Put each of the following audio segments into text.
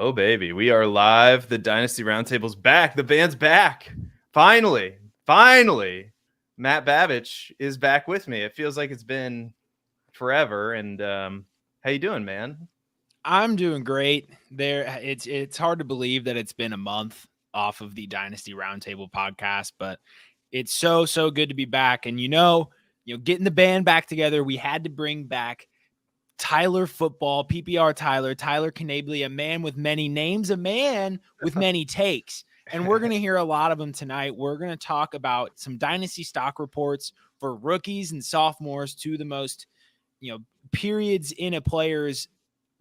Oh, baby. We are live. The Dynasty Roundtable's back. The band's back. Finally. Matt Babich is back with me. It feels like it's been forever. And how you doing, man? I'm doing great. It's hard to believe that it's been a month off of the Dynasty Roundtable podcast, but it's so good to be back. And getting the band back together, we had to bring back Tyler Football, PPR Tyler Canably, a man with many names, a man with many takes. And we're going to hear a lot of them tonight. We're going to talk about some dynasty stock reports for rookies and sophomores, to the most, periods in a player's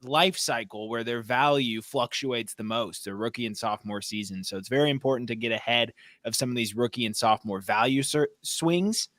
life cycle where their value fluctuates the most, their rookie and sophomore season. So it's very important to get ahead of some of these rookie and sophomore value swings.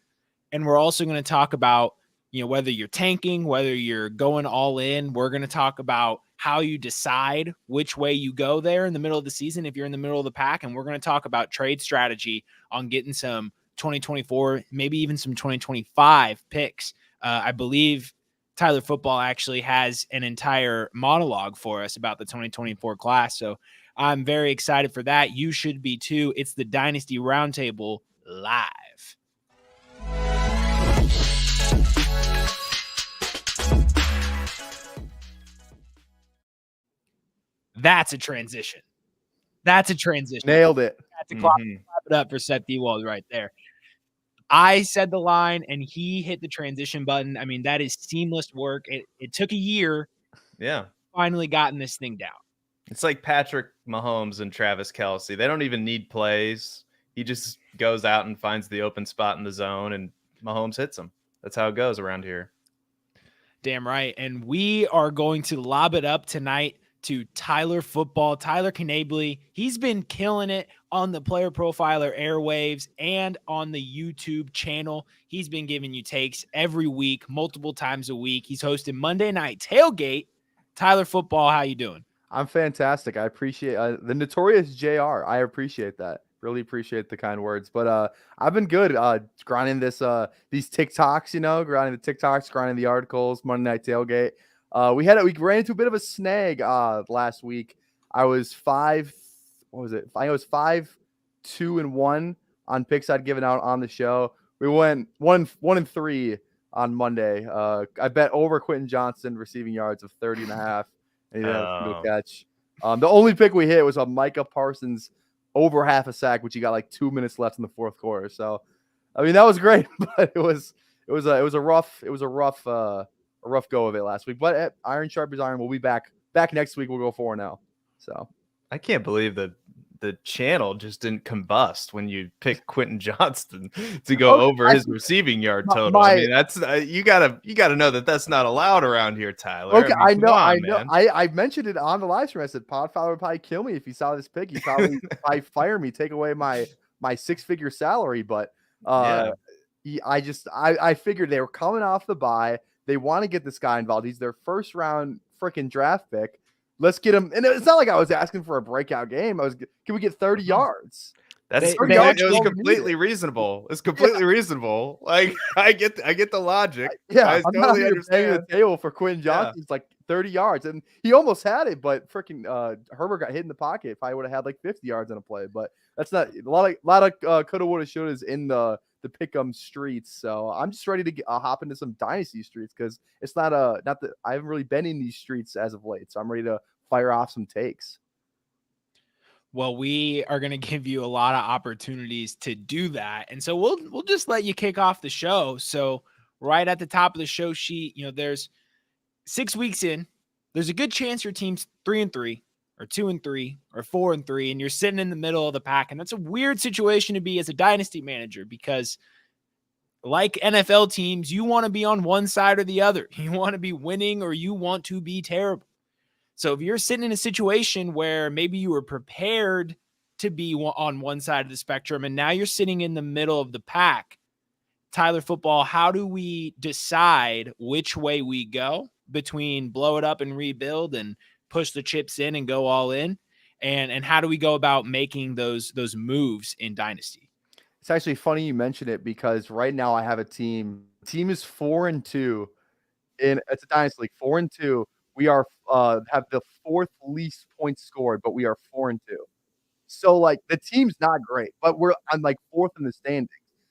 And we're also going to talk about whether you're tanking, whether you're going all in. We're going to talk about how you decide which way you go there in the middle of the season if you're in the middle of the pack. And we're going to talk about trade strategy on getting some 2024, maybe even some 2025 picks. I believe Tyler Football actually has an entire monologue for us about the 2024 class. So I'm very excited for that. You should be too. It's the Dynasty Roundtable live. That's a transition. Nailed it. That's a clap it up for Seth Ewald right there. I said the line and he hit the transition button. I mean, that is seamless work. It took a year. Yeah. Finally gotten this thing down. It's like Patrick Mahomes and Travis Kelce. They don't even need plays. He just goes out and finds the open spot in the zone, and Mahomes hits him. That's how it goes around here. Damn right. And we are going to lob it up tonight to Tyler Football, Tyler Canably. He's been killing it on the Player Profiler airwaves and on the YouTube channel. He's been giving you takes every week, multiple times a week. He's hosting Monday Night Tailgate. Tyler Football, how you doing? I'm fantastic. I appreciate the notorious JR. I appreciate that. Really appreciate the kind words. But I've been good grinding these TikToks, grinding the TikToks, grinding the articles, Monday Night Tailgate. We ran into a bit of a snag last week. I was 5-2-1 on picks I'd given out on the show. We went 1-3 on Monday. I bet over Quentin Johnston receiving yards of 30.5, and he had a single catch. The only pick we hit was a Micah Parsons over half a sack, which he got like 2 minutes left in the fourth quarter. So, I mean, that was great, but it was a rough go of it last week. But iron sharpens iron. We'll be back next week. We'll go 4-0. So I can't believe that the channel just didn't combust when you picked Quentin Johnston to go over his receiving yard total. I mean, that's you gotta know that that's not allowed around here, Tyler. Okay, I know. I mentioned it on the live stream. I said Podfather would probably kill me if he saw this pick. He'd probably fire me, take away my 6-figure salary. But I figured they were coming off the bye. They want to get this guy involved. He's their first round freaking draft pick. Let's get him. And it's not like I was asking for a breakout game. Can we get 30 yards? It was completely reasonable. It's completely reasonable. Like I get the logic. I'm totally understand the table for Quentin Johnson. It's like 30 yards, and he almost had it, but freaking Herbert got hit in the pocket. If I would have had like 50 yards on a play, but that's not a lot of coulda, woulda, shouldas in the pick'em streets. So I'm just ready to hop into some dynasty streets because it's not that I haven't really been in these streets as of late. So I'm ready to fire off some takes. Well, we are going to give you a lot of opportunities to do that. And so we'll just let you kick off the show. So right at the top of the show sheet, there's 6 weeks in, there's a good chance your team's 3-3 or 2-3 or 4-3, and you're sitting in the middle of the pack. And that's a weird situation to be as a dynasty manager because like NFL teams, you want to be on one side or the other. You want to be winning or you want to be terrible. So if you're sitting in a situation where maybe you were prepared to be on one side of the spectrum and now you're sitting in the middle of the pack, Tyler Football, how do we decide which way we go between blow it up and rebuild and push the chips in and go all in? And how do we go about making those moves in Dynasty? It's actually funny you mention it because right now I have a team. The team is 4-2 it's a Dynasty League, 4-2 We are have the 4th least points scored, but we are 4-2. So like the team's not great, but I'm like 4th in the standings.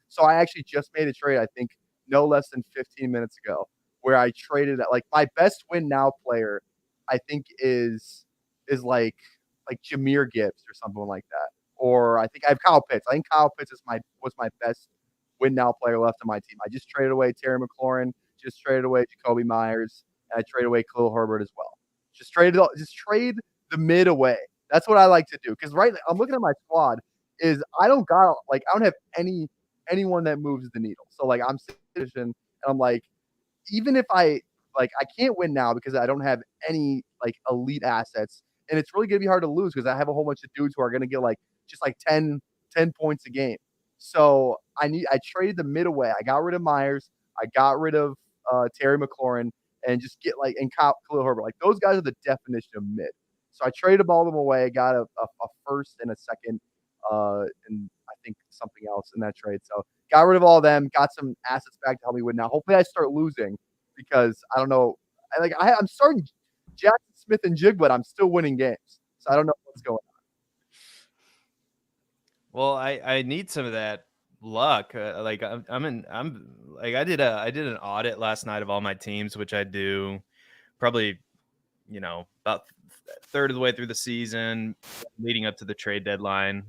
So I actually just made a trade, I think no less than 15 minutes ago, where I traded at like my best win now player, I think is like Jameer Gibbs or something like that. Or I think I have Kyle Pitts. I think Kyle Pitts was my best win now player left on my team. I just traded away Terry McLaurin, just traded away Jacoby Myers, and I traded away Khalil Herbert as well. Just trade the mid away. That's what I like to do. Because I'm looking at my squad. I don't have anyone that moves the needle. So like I'm sitting and I'm like, even if I can't win now because I don't have any like elite assets, and it's really gonna be hard to lose because I have a whole bunch of dudes who are gonna get like just like 10 points a game. So I traded the mid away. I got rid of Myers. I got rid of Terry McLaurin and just get and Khalil Herbert. Like those guys are the definition of mid. So I traded all of them away. Got a first and a second, and I think something else in that trade. So got rid of all of them. Got some assets back to help me win. Now hopefully I start losing because I don't know. I'm starting Jackson Smith and Jig, but I'm still winning games. So I don't know what's going on. Well, I need some of that luck. Like I'm like I did an audit last night of all my teams, which I do probably about a third of the way through the season, leading up to the trade deadline.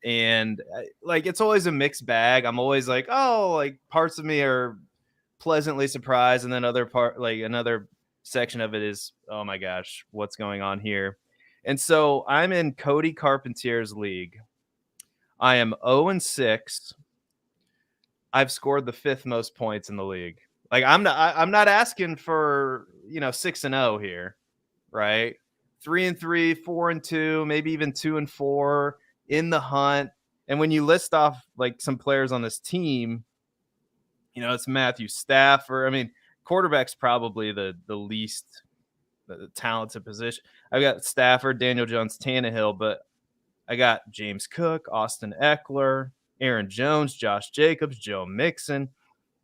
And it's always a mixed bag. I'm always like, oh, like parts of me are pleasantly surprised, and then another section of it is, oh my gosh, what's going on here? And so I'm in Cody Carpentier's league. I am 0-6. I've scored the 5th most points in the league. Like I'm not asking for 6-0 here, right? 3-3, 4-2, maybe even 2-4 in the hunt. And when you list off like some players on this team, it's Matthew Stafford. I mean, quarterback's probably the least talented position. I've got Stafford, Daniel Jones, Tannehill, but I got James Cook, Austin Eckler, Aaron Jones, Josh Jacobs, Joe Mixon,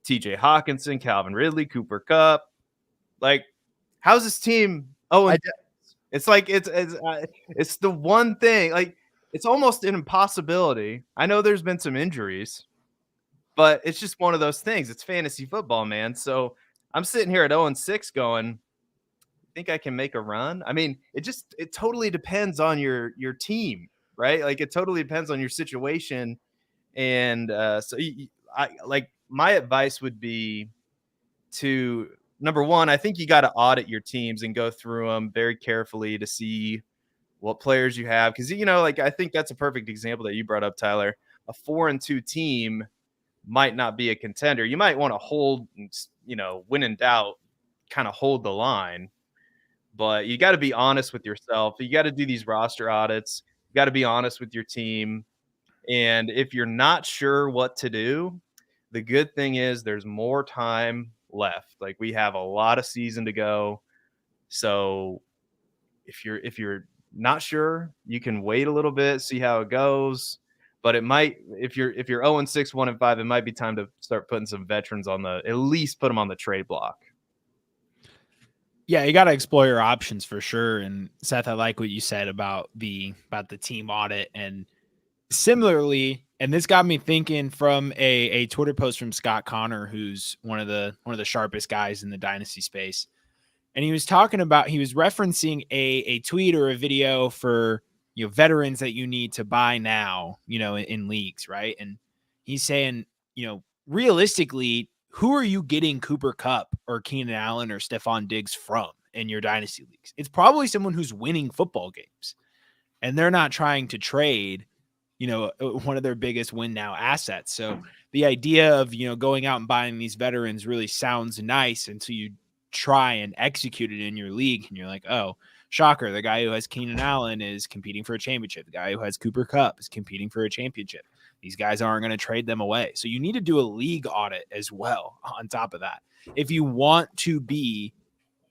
TJ Hawkinson, Calvin Ridley, Cooper Kupp. Like, how's this team? Oh, it's like it's the one thing. Like, it's almost an impossibility. I know there's been some injuries, but it's just one of those things. It's fantasy football, man. So I'm sitting here at 0-6 going, think I can make a run? I mean, it totally depends on your team, right? Like it totally depends on your situation. And so my advice would be to, number one, I think you got to audit your teams and go through them very carefully to see what players you have. Because, I think that's a perfect example that you brought up, Tyler. A 4-2 team might not be a contender. You might want to hold, when in doubt, kind of hold the line. But you got to be honest with yourself. You got to do these roster audits. You got to be honest with your team. And if you're not sure what to do, the good thing is there's more time left. Like we have a lot of season to go. So if you're not sure, you can wait a little bit, see how it goes. But it might, if you're 0-6, 1-5, it might be time to start putting some veterans at least put them on the trade block. Yeah, you got to explore your options for sure. And Seth, I like what you said about the team audit. And similarly, and this got me thinking from a Twitter post from Scott Connor, who's one of the sharpest guys in the Dynasty space. And he was referencing a tweet or a video for veterans that you need to buy now, in leagues, right? And he's saying, realistically, who are you getting Cooper Kupp or Keenan Allen or Stephon Diggs from in your dynasty leagues? It's probably someone who's winning football games, and they're not trying to trade, one of their biggest win now assets. So the idea of, going out and buying these veterans really sounds nice until you try and execute it in your league. And you're like, oh, shocker. The guy who has Keenan Allen is competing for a championship. The guy who has Cooper Kupp is competing for a championship. These guys aren't going to trade them away. So you need to do a league audit as well on top of that. If you want to be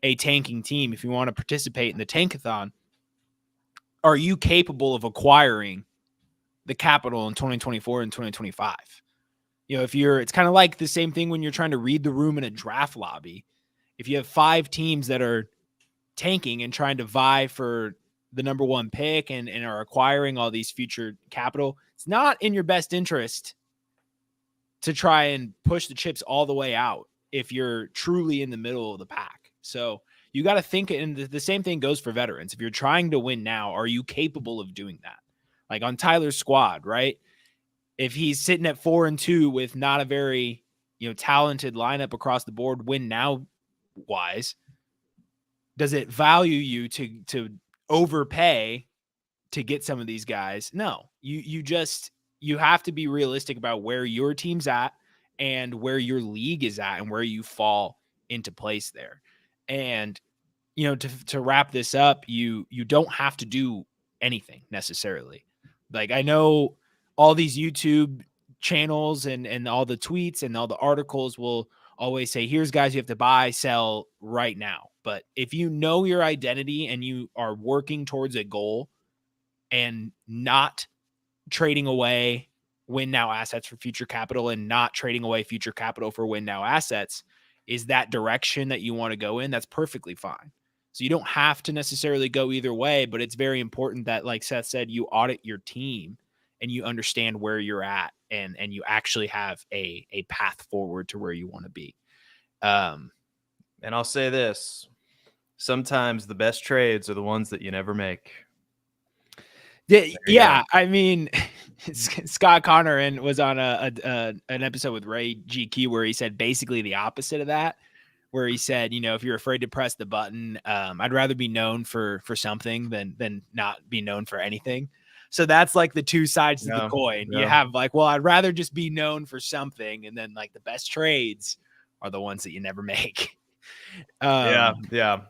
a tanking team, if you want to participate in the tankathon, are you capable of acquiring the capital in 2024 and 2025? It's kind of like the same thing when you're trying to read the room in a draft lobby. If you have 5 teams that are tanking and trying to vie for the number one pick and are acquiring all these future capital, it's not in your best interest to try and push the chips all the way out if you're truly in the middle of the pack. So you got to think, and the same thing goes for veterans. If you're trying to win now, are you capable of doing that? Like on Tyler's squad, right? If he's sitting at 4-2 with not a very, talented lineup across the board, win now wise, does it value you to overpay to get some of these guys? No, you have to be realistic about where your team's at and where your league is at and where you fall into place there. And, to wrap this up, you don't have to do anything necessarily. Like, I know all these YouTube channels and all the tweets and all the articles will always say, here's guys you have to buy, sell right now. But if you know your identity and you are working towards a goal and not trading away win now assets for future capital and not trading away future capital for win now assets is that direction that you want to go in, that's perfectly fine. So you don't have to necessarily go either way, but it's very important that, like Seth said, you audit your team and you understand where you're at and you actually have a path forward to where you want to be. And I'll say this, sometimes the best trades are the ones that you never make. Yeah, I mean, Scott Connor was on an episode with Ray GQ where he said basically the opposite of that, where he said, if you're afraid to press the button, I'd rather be known for something than not be known for anything. So that's like the two sides of the coin. You have like, well, I'd rather just be known for something, and then like the best trades are the ones that you never make. Yeah.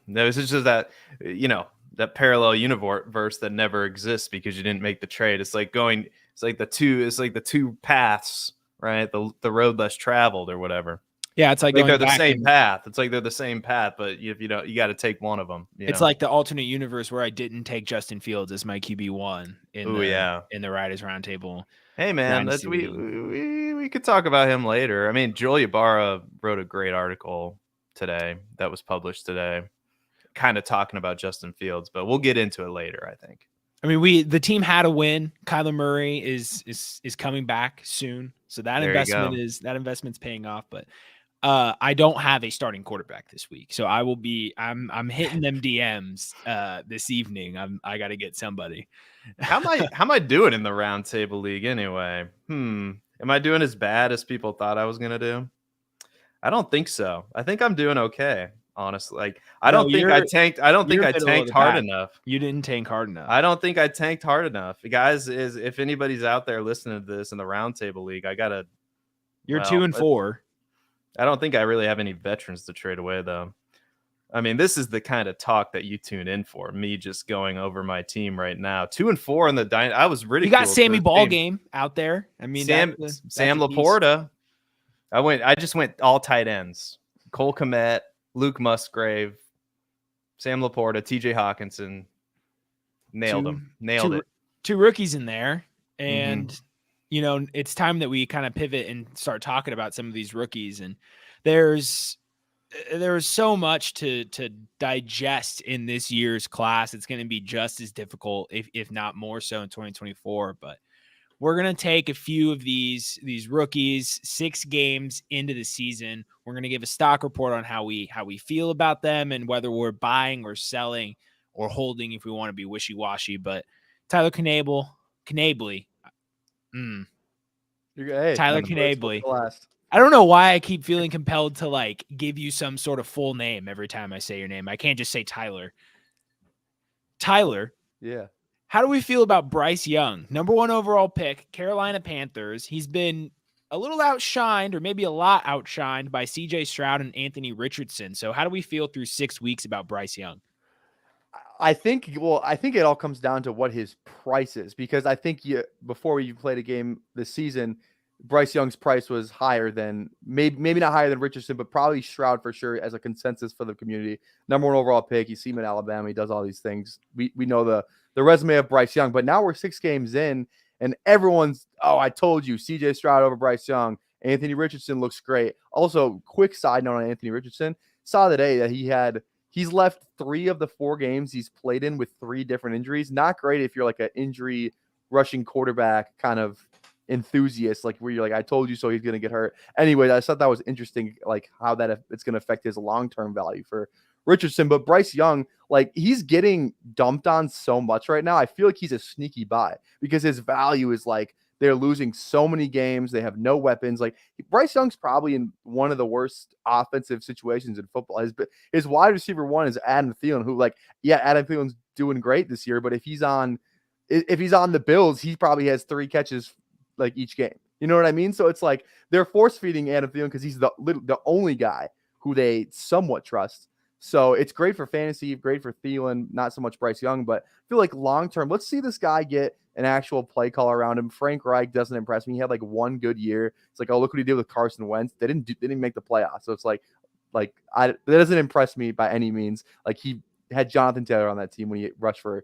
No, it's just that, that parallel universe that never exists because you didn't make the trade. It's like the two paths, right? The road less traveled or whatever. Yeah, it's like they're the same path. It's like they're the same path, but you got to take one of them. It's like the alternate universe where I didn't take Justin Fields as my QB1 in the Riders Roundtable. Hey man, we could talk about him later. I mean, Joel Ybarra wrote a great article today that was published today, kind of talking about Justin Fields, but we'll get into it later, I think. I mean, the team had a win. Kyler Murray is coming back soon, so that investment's paying off. But I don't have a starting quarterback this week, so I'm hitting them DMs this evening. I got to get somebody. How am I doing in the roundtable league anyway? Am I doing as bad as people thought I was gonna do? I don't think so. I think I'm doing okay. Honestly, like I don't think I tanked hard enough. You didn't tank hard enough. I don't think I tanked hard enough, guys. If anybody's out there listening to this in the roundtable league, You're 2-4. I don't think I really have any veterans to trade away, though. I mean, this is the kind of talk that you tune in for. Me just going over my team right now. 2-4 in the Dynasty. I was ridiculed. You got Sammy Ballgame out there. I mean, Sam Laporta. I just went all tight ends. Cole Kmet, Luke Musgrave, Sam Laporta, TJ Hawkinson. Nailed it. Two rookies in there. And, it's time that we kind of pivot and start talking about some of these rookies. And there's so much to digest in this year's class. It's going to be just as difficult, if not more so in 2024. But we're going to take a few of these rookies 6 games into the season. We're going to give a stock report on how we feel about them and whether we're buying or selling or holding if we want to be wishy-washy. But Tyler Knabley. Tyler Knabley. I don't know why I keep feeling compelled to like give you some sort of full name every time I say your name. I can't just say Tyler. Tyler. Yeah. How do we feel about Bryce Young? Number 1 overall pick, Carolina Panthers. He's been a little outshined or maybe a lot outshined by CJ Stroud and Anthony Richardson. So how do we feel through 6 weeks about Bryce Young? I think it all comes down to what his price is, because I think before you played a game this season, Bryce Young's price was higher than maybe not higher than Richardson, but probably Stroud for sure as a consensus for the community. Number 1 overall pick. You see him in Alabama. He does all these things. We know the resume of Bryce Young, but now we're 6 games in and everyone's, I told you, CJ Stroud over Bryce Young. Anthony Richardson looks great. Also, quick side note on Anthony Richardson. Saw today that he had He's left 3 of the 4 games he's played in with 3 different injuries. Not great if you're like an injury rushing quarterback kind of enthusiast, like where you're like, I told you so, he's going to get hurt. Anyway, I thought that was interesting, like how that it's going to affect his long-term value for Richardson. But Bryce Young, like he's getting dumped on so much right now. I feel like he's a sneaky buy because his value is like they're losing so many games. They have no weapons. Like Bryce Young's probably in one of the worst offensive situations in football. His wide receiver one is Adam Thielen, who like, yeah, Adam Thielen's doing great this year, but if he's on the Bills, he probably has 3 catches like each game. You know what I mean? So it's like they're force feeding Adam Thielen because he's the only guy who they somewhat trust. So it's great for fantasy, great for Thielen, not so much Bryce Young, but I feel like long term, let's see this guy get an actual play call around him. Frank Reich doesn't impress me. He had like 1 good year. It's like, oh, look what he did with Carson Wentz. They didn't make the playoffs. So it's like that doesn't impress me by any means. Like he had Jonathan Taylor on that team when he rushed for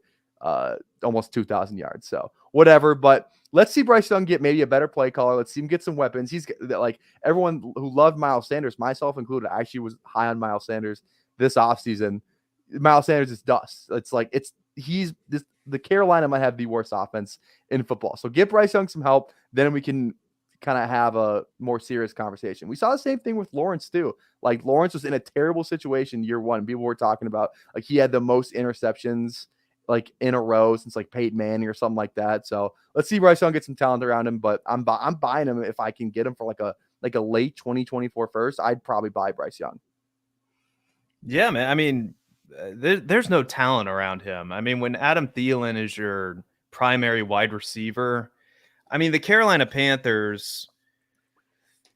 almost 2,000 yards. So whatever, but let's see Bryce Young get maybe a better play caller. Let's see him get some weapons. He's like everyone who loved Miles Sanders, myself included, I actually was high on Miles Sanders this offseason. Miles Sanders is dust. It's like the Carolina might have the worst offense in football. So get Bryce Young some help. Then we can kind of have a more serious conversation. We saw the same thing with Lawrence too. Like Lawrence was in a terrible situation year 1. People were talking about like he had the most interceptions like in a row since like Peyton Manning or something like that. So let's see Bryce Young get some talent around him, but I'm buying him if I can get him for like a late 2024 first. I'd probably buy Bryce Young. Yeah, man. I mean, there's no talent around him. I mean, when Adam Thielen is your primary wide receiver, I mean, the Carolina Panthers,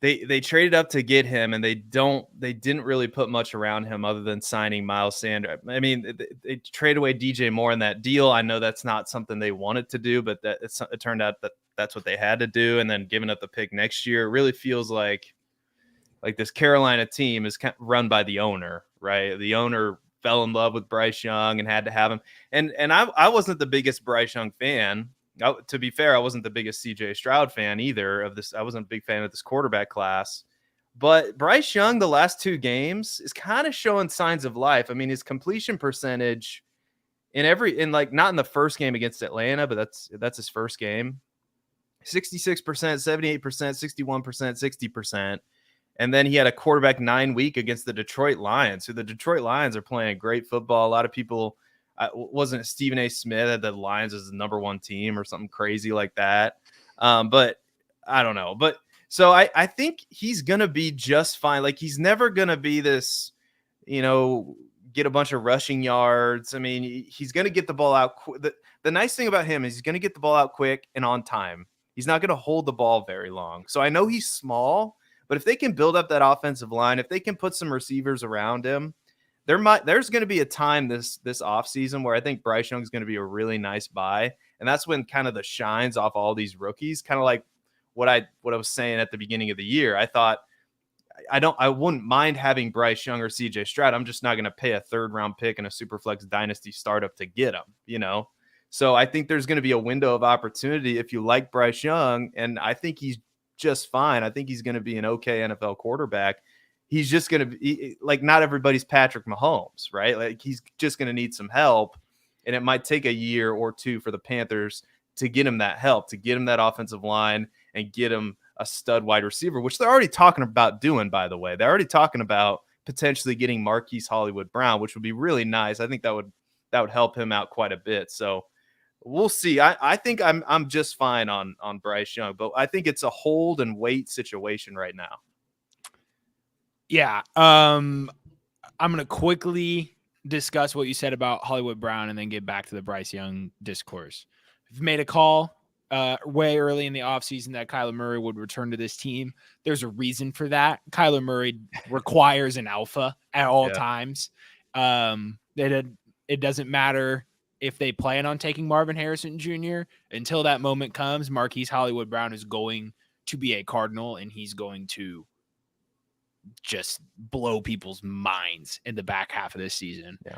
they traded up to get him, and they didn't really put much around him other than signing Miles Sanders. I mean, they traded away DJ Moore in that deal. I know that's not something they wanted to do, but it turned out that that's what they had to do. And then giving up the pick next year, it really feels like this Carolina team is run by the owner, right? The owner fell in love with Bryce Young and had to have him. And I wasn't the biggest Bryce Young fan. To be fair, I wasn't the biggest CJ Stroud fan either of this. I wasn't a big fan of this quarterback class. But Bryce Young, the last 2 games, is kind of showing signs of life. I mean, his completion percentage not in the first game against Atlanta, but that's his first game. 66%, 78%, 61%, 60%. And then he had a quarterback 9 week against the Detroit Lions. So the Detroit Lions are playing great football. A lot of people, wasn't Stephen A. Smith had the Lions as the number 1 team or something crazy like that. But I don't know. But so I think he's going to be just fine. Like he's never going to be this, get a bunch of rushing yards. I mean, he's going to get the ball out. The nice thing about him is he's going to get the ball out quick and on time. He's not going to hold the ball very long. So I know he's small, but if they can build up that offensive line, if they can put some receivers around him, there's going to be a time this offseason where I think Bryce Young is going to be a really nice buy. And that's when kind of the shines off all these rookies, kind of like what I was saying at the beginning of the year. I thought I wouldn't mind having Bryce Young or CJ Stroud. I'm just not going to pay a 3rd round pick in a Superflex Dynasty startup to get him, So I think there's going to be a window of opportunity if you like Bryce Young, and I think he's just fine. I think he's going to be an okay NFL quarterback. He's just going to be like, not everybody's Patrick Mahomes, right? Like he's just going to need some help, and it might take a year or 2 for the Panthers to get him that help, to get him that offensive line and get him a stud wide receiver, which they're already talking about doing, by the way. They're already talking about potentially getting Marquise Hollywood Brown, which would be really nice. I think that would help him out quite a bit. So we'll see. I think I'm just fine on Bryce Young, but I think it's a hold and wait situation right now. Yeah. I'm going to quickly discuss what you said about Hollywood Brown and then get back to the Bryce Young discourse. We've made a call way early in the offseason that Kyler Murray would return to this team. There's a reason for that. Kyler Murray requires an alpha at all times. It doesn't matter if they plan on taking Marvin Harrison Jr. Until that moment comes, Marquise Hollywood Brown is going to be a Cardinal, and he's going to just blow people's minds in the back half of this season. Yeah.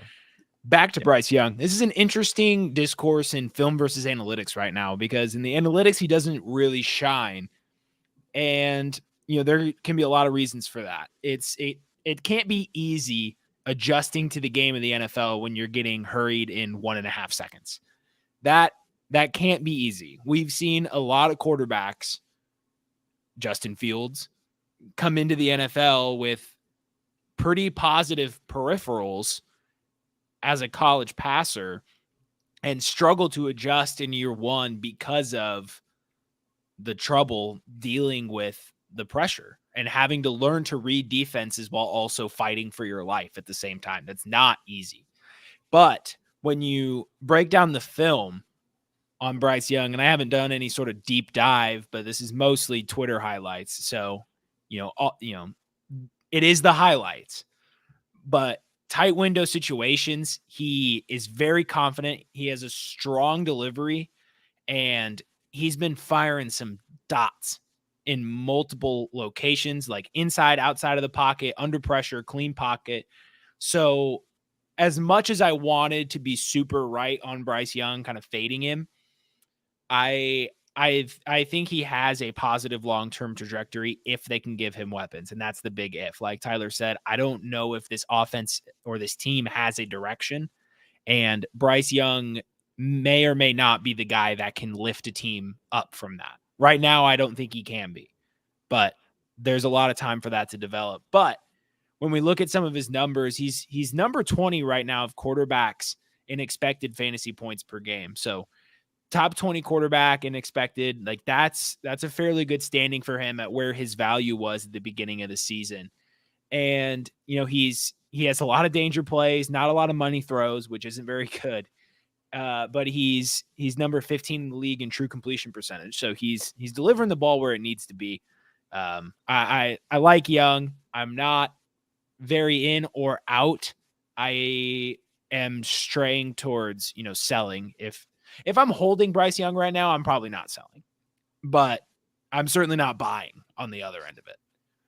Back to Bryce Young. This is an interesting discourse in film versus analytics right now, because in the analytics, he doesn't really shine. And, there can be a lot of reasons for that. It can't be easy adjusting to the game of the NFL when you're getting hurried in 1.5 seconds. That can't be easy. We've seen a lot of quarterbacks, Justin Fields, come into the NFL with pretty positive peripherals as a college passer and struggle to adjust in year one because of the trouble dealing with the pressure and having to learn to read defenses while also fighting for your life at the same time. That's not easy. But when you break down the film on Bryce Young, and I haven't done any sort of deep dive, but this is mostly Twitter highlights. So, it is the highlights, but tight window situations, he is very confident. He has a strong delivery, and he's been firing some dots in multiple locations, like inside, outside of the pocket, under pressure, clean pocket. So as much as I wanted to be super right on Bryce Young, kind of fading him, I think he has a positive long-term trajectory if they can give him weapons. And that's the big if. Like Tyler said, I don't know if this offense or this team has a direction. And Bryce Young may or may not be the guy that can lift a team up from that. Right now, I don't think he can be. But there's a lot of time for that to develop. But when we look at some of his numbers, he's number 20 right now of quarterbacks in expected fantasy points per game. So top 20 quarterback in expected, like that's a fairly good standing for him at where his value was at the beginning of the season. And, he has a lot of danger plays, not a lot of money throws, which isn't very good. But he's number 15 in the league in true completion percentage. So he's delivering the ball where it needs to be. I like Young. I'm not very in or out. I am straying towards, selling. If I'm holding Bryce Young right now, I'm probably not selling, but I'm certainly not buying on the other end of it.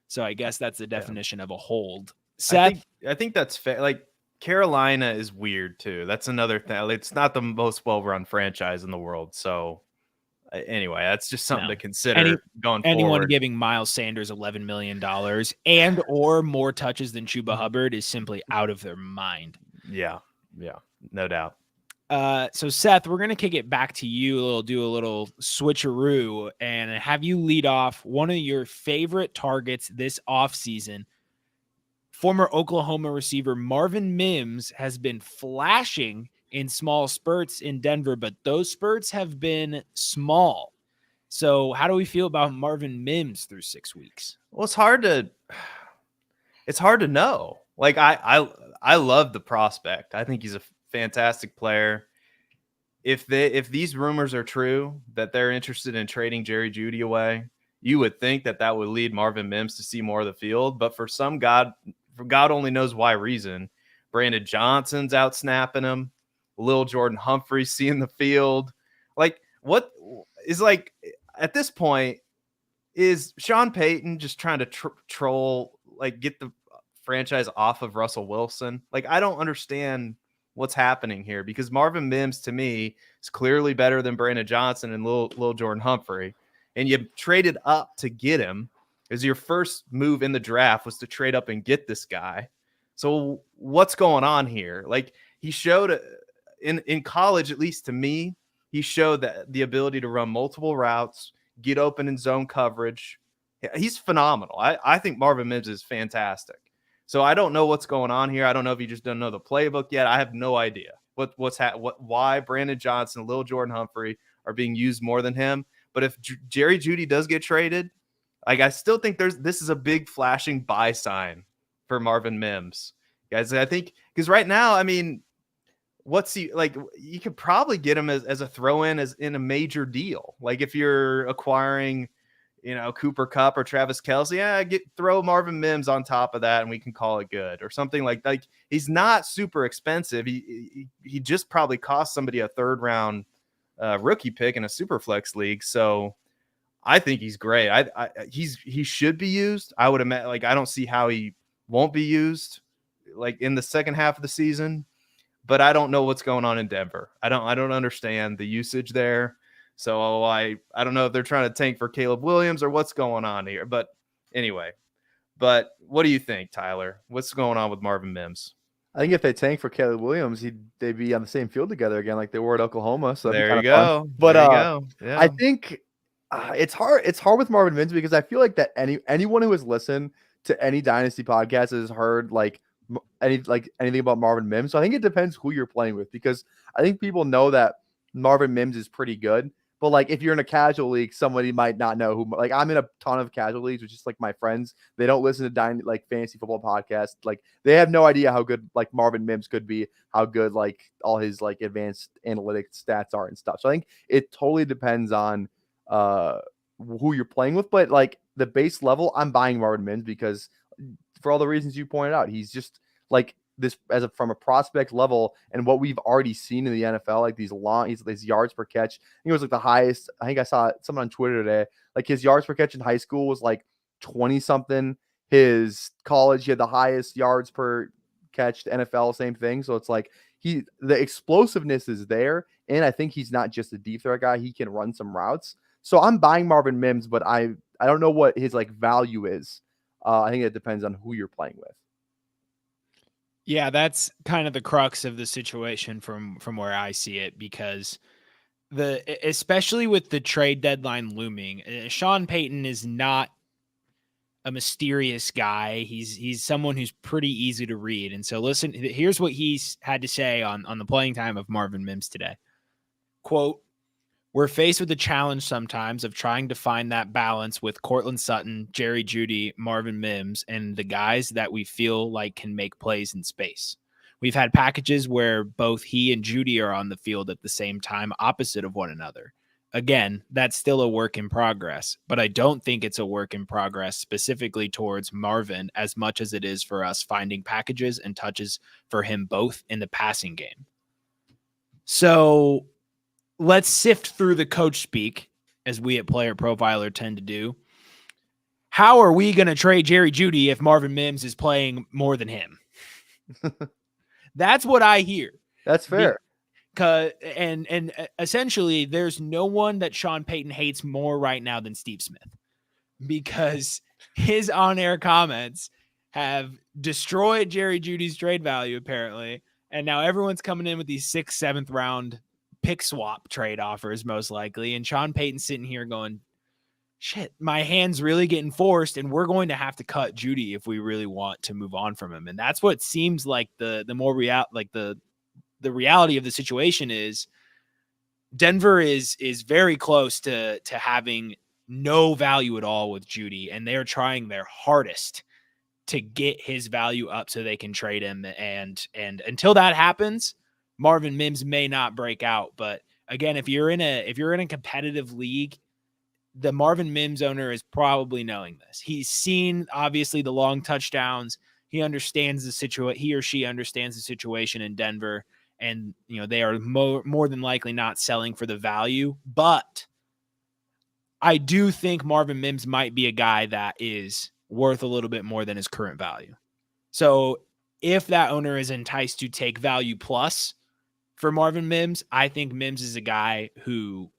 So I guess that's the definition of a hold. Seth? I think that's fair. Like Carolina is weird too. That's another thing. It's not the most well-run franchise in the world. So anyway, that's just something to consider going forward. Anyone giving Miles Sanders $11 million and or more touches than Chuba Hubbard is simply out of their mind. Yeah, no doubt. So Seth, we're going to kick it back to you. Do a little switcheroo and have you lead off one of your favorite targets this offseason. Former Oklahoma receiver Marvin Mims has been flashing in small spurts in Denver, but those spurts have been small. So how do we feel about Marvin Mims through 6 weeks? Well, it's hard to know. Like I love the prospect. I think he's a fantastic player. If these rumors are true that they're interested in trading Jerry Jeudy away, you would think that would lead Marvin Mims to see more of the field. But for God only knows why reason, Brandon Johnson's out snapping him. Lil Jordan Humphrey seeing the field. Like what is like at this point is Sean Payton just trying to troll, like get the franchise off of Russell Wilson? Like I don't understand what's happening here because Marvin Mims to me is clearly better than Brandon Johnson and Lil Jordan Humphrey. And you traded up to get him as your first move in the draft was to trade up and get this guy. So what's going on here? Like he showed in college, at least to me, he showed that the ability to run multiple routes, get open in zone coverage. He's phenomenal. I think Marvin Mims is fantastic. So I don't know what's going on here. I don't know if he just doesn't know the playbook yet. I have no idea why Brandon Johnson and Lil Jordan Humphrey are being used more than him. But if Jerry Jeudy does get traded, like I still think this is a big flashing buy sign for Marvin Mims, guys. I think because right now, I mean, what's he like? You could probably get him as a throw in as in a major deal. Like if you're acquiring, Cooper Kupp or Travis Kelce, throw Marvin Mims on top of that and we can call it good or something like he's not super expensive. He just probably cost somebody a 3rd round rookie pick in a super flex league. So I think he's great. He should be used. I would imagine, like, I don't see how he won't be used like in the second half of the season, but I don't know what's going on in Denver. I don't understand the usage there. So I don't know if they're trying to tank for Caleb Williams or what's going on here, but anyway, what do you think, Tyler? What's going on with Marvin Mims? I think if they tank for Caleb Williams, they'd be on the same field together again, like they were at Oklahoma. So that'd There be you kind of fun. go. But There you go. I Yeah. think it's hard. It's hard with Marvin Mims because I feel like that anyone who has listened to any Dynasty podcast has heard anything about Marvin Mims. So I think it depends who you're playing with, because I think people know that Marvin Mims is pretty good. But like if you're in a casual league, somebody might not know who. Like I'm in a ton of casual leagues, which is like my friends. They don't listen to fantasy football podcasts. Like they have no idea how good like Marvin Mims could be, how good like all his like advanced analytic stats are and stuff. So I think it totally depends on who you're playing with. But like the base level, I'm buying Marvin Mims because for all the reasons you pointed out, he's just like this from a prospect level, and what we've already seen in the NFL, like these yards per catch. I think it was like the highest. I think I saw someone on Twitter today, like his yards per catch in high school was like 20 something. His college, he had the highest yards per catch. The NFL, same thing. So it's like the explosiveness is there, and I think he's not just a deep threat guy. He can run some routes. So I'm buying Marvin Mims, but I don't know what his like value is. I think it depends on who you're playing with. Yeah, that's kind of the crux of the situation from where I see it, because especially with the trade deadline looming, Sean Payton is not a mysterious guy. He's someone who's pretty easy to read. And so listen, here's what he's had to say on the playing time of Marvin Mims today. Quote, "We're faced with the challenge sometimes of trying to find that balance with Cortland Sutton, Jerry Jeudy, Marvin Mims, and the guys that we feel like can make plays in space. We've had packages where both he and Jeudy are on the field at the same time, opposite of one another. Again, that's still a work in progress, but I don't think it's a work in progress specifically towards Marvin as much as it is for us finding packages and touches for him both in the passing game." So let's sift through the coach speak, as we at Player Profiler tend to do. How are we going to trade Jerry Jeudy if Marvin Mims is playing more than him? That's what I hear. That's fair. And essentially, there's no one that Sean Payton hates more right now than Steve Smith, because his on-air comments have destroyed Jerry Jeudy's trade value, apparently. And now everyone's coming in with these 6th, 7th round pick swap trade offers, most likely. And Sean Payton's sitting here going, shit, my hand's really getting forced, and we're going to have to cut Jeudy if we really want to move on from him. And that's what seems like the reality of the situation is. Denver is very close to having no value at all with Jeudy, and they're trying their hardest to get his value up so they can trade him. And until that happens, Marvin Mims may not break out. But again, if you're in a competitive league, the Marvin Mims owner is probably knowing this. He's seen obviously the long touchdowns. He understands the situation. He or she understands the situation in Denver, and they are more than likely not selling for the value. But I do think Marvin Mims might be a guy that is worth a little bit more than his current value. So if that owner is enticed to take value plus for Marvin Mims, I think Mims is a guy who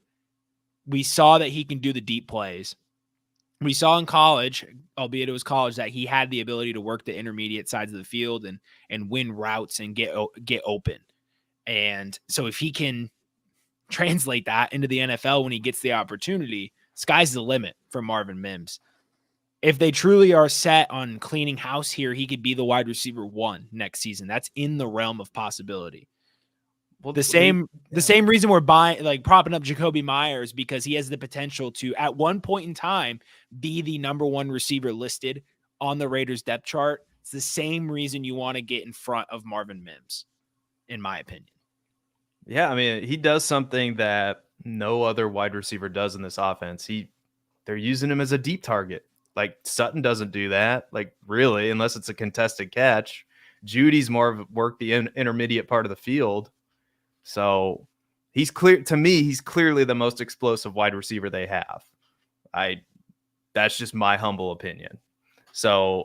we saw that he can do the deep plays. We saw in college, albeit it was college, that he had the ability to work the intermediate sides of the field and win routes and get open. And so if he can translate that into the NFL when he gets the opportunity, sky's the limit for Marvin Mims. If they truly are set on cleaning house here, he could be the wide receiver 1 next season. That's in the realm of possibility. Well, the same reason we're propping up Jacoby Myers, because he has the potential to, at one point in time, be the number 1 receiver listed on the Raiders depth chart. It's the same reason you want to get in front of Marvin Mims, in my opinion. Yeah, I mean, he does something that no other wide receiver does in this offense. They're using him as a deep target. Like Sutton doesn't do that, like really, unless it's a contested catch. Judy's more of work the intermediate part of the field. So he's clearly the most explosive wide receiver they have. That's just my humble opinion. So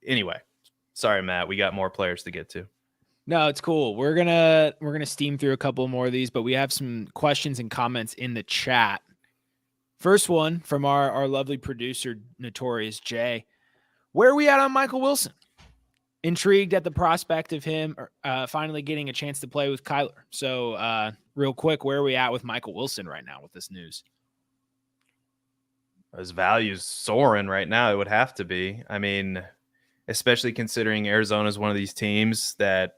anyway, sorry, Matt, we got more players to get to. No, it's cool. We're gonna steam through a couple more of these, but we have some questions and comments in the chat. First one from our lovely producer, Notorious Jay. Where are we at on Michael Wilson? intrigued at the prospect of him finally getting a chance to play with Kyler. So real quick, where are we at with Michael Wilson right now with this news? His value's soaring right now. It would have to be. I mean, especially considering Arizona is one of these teams that,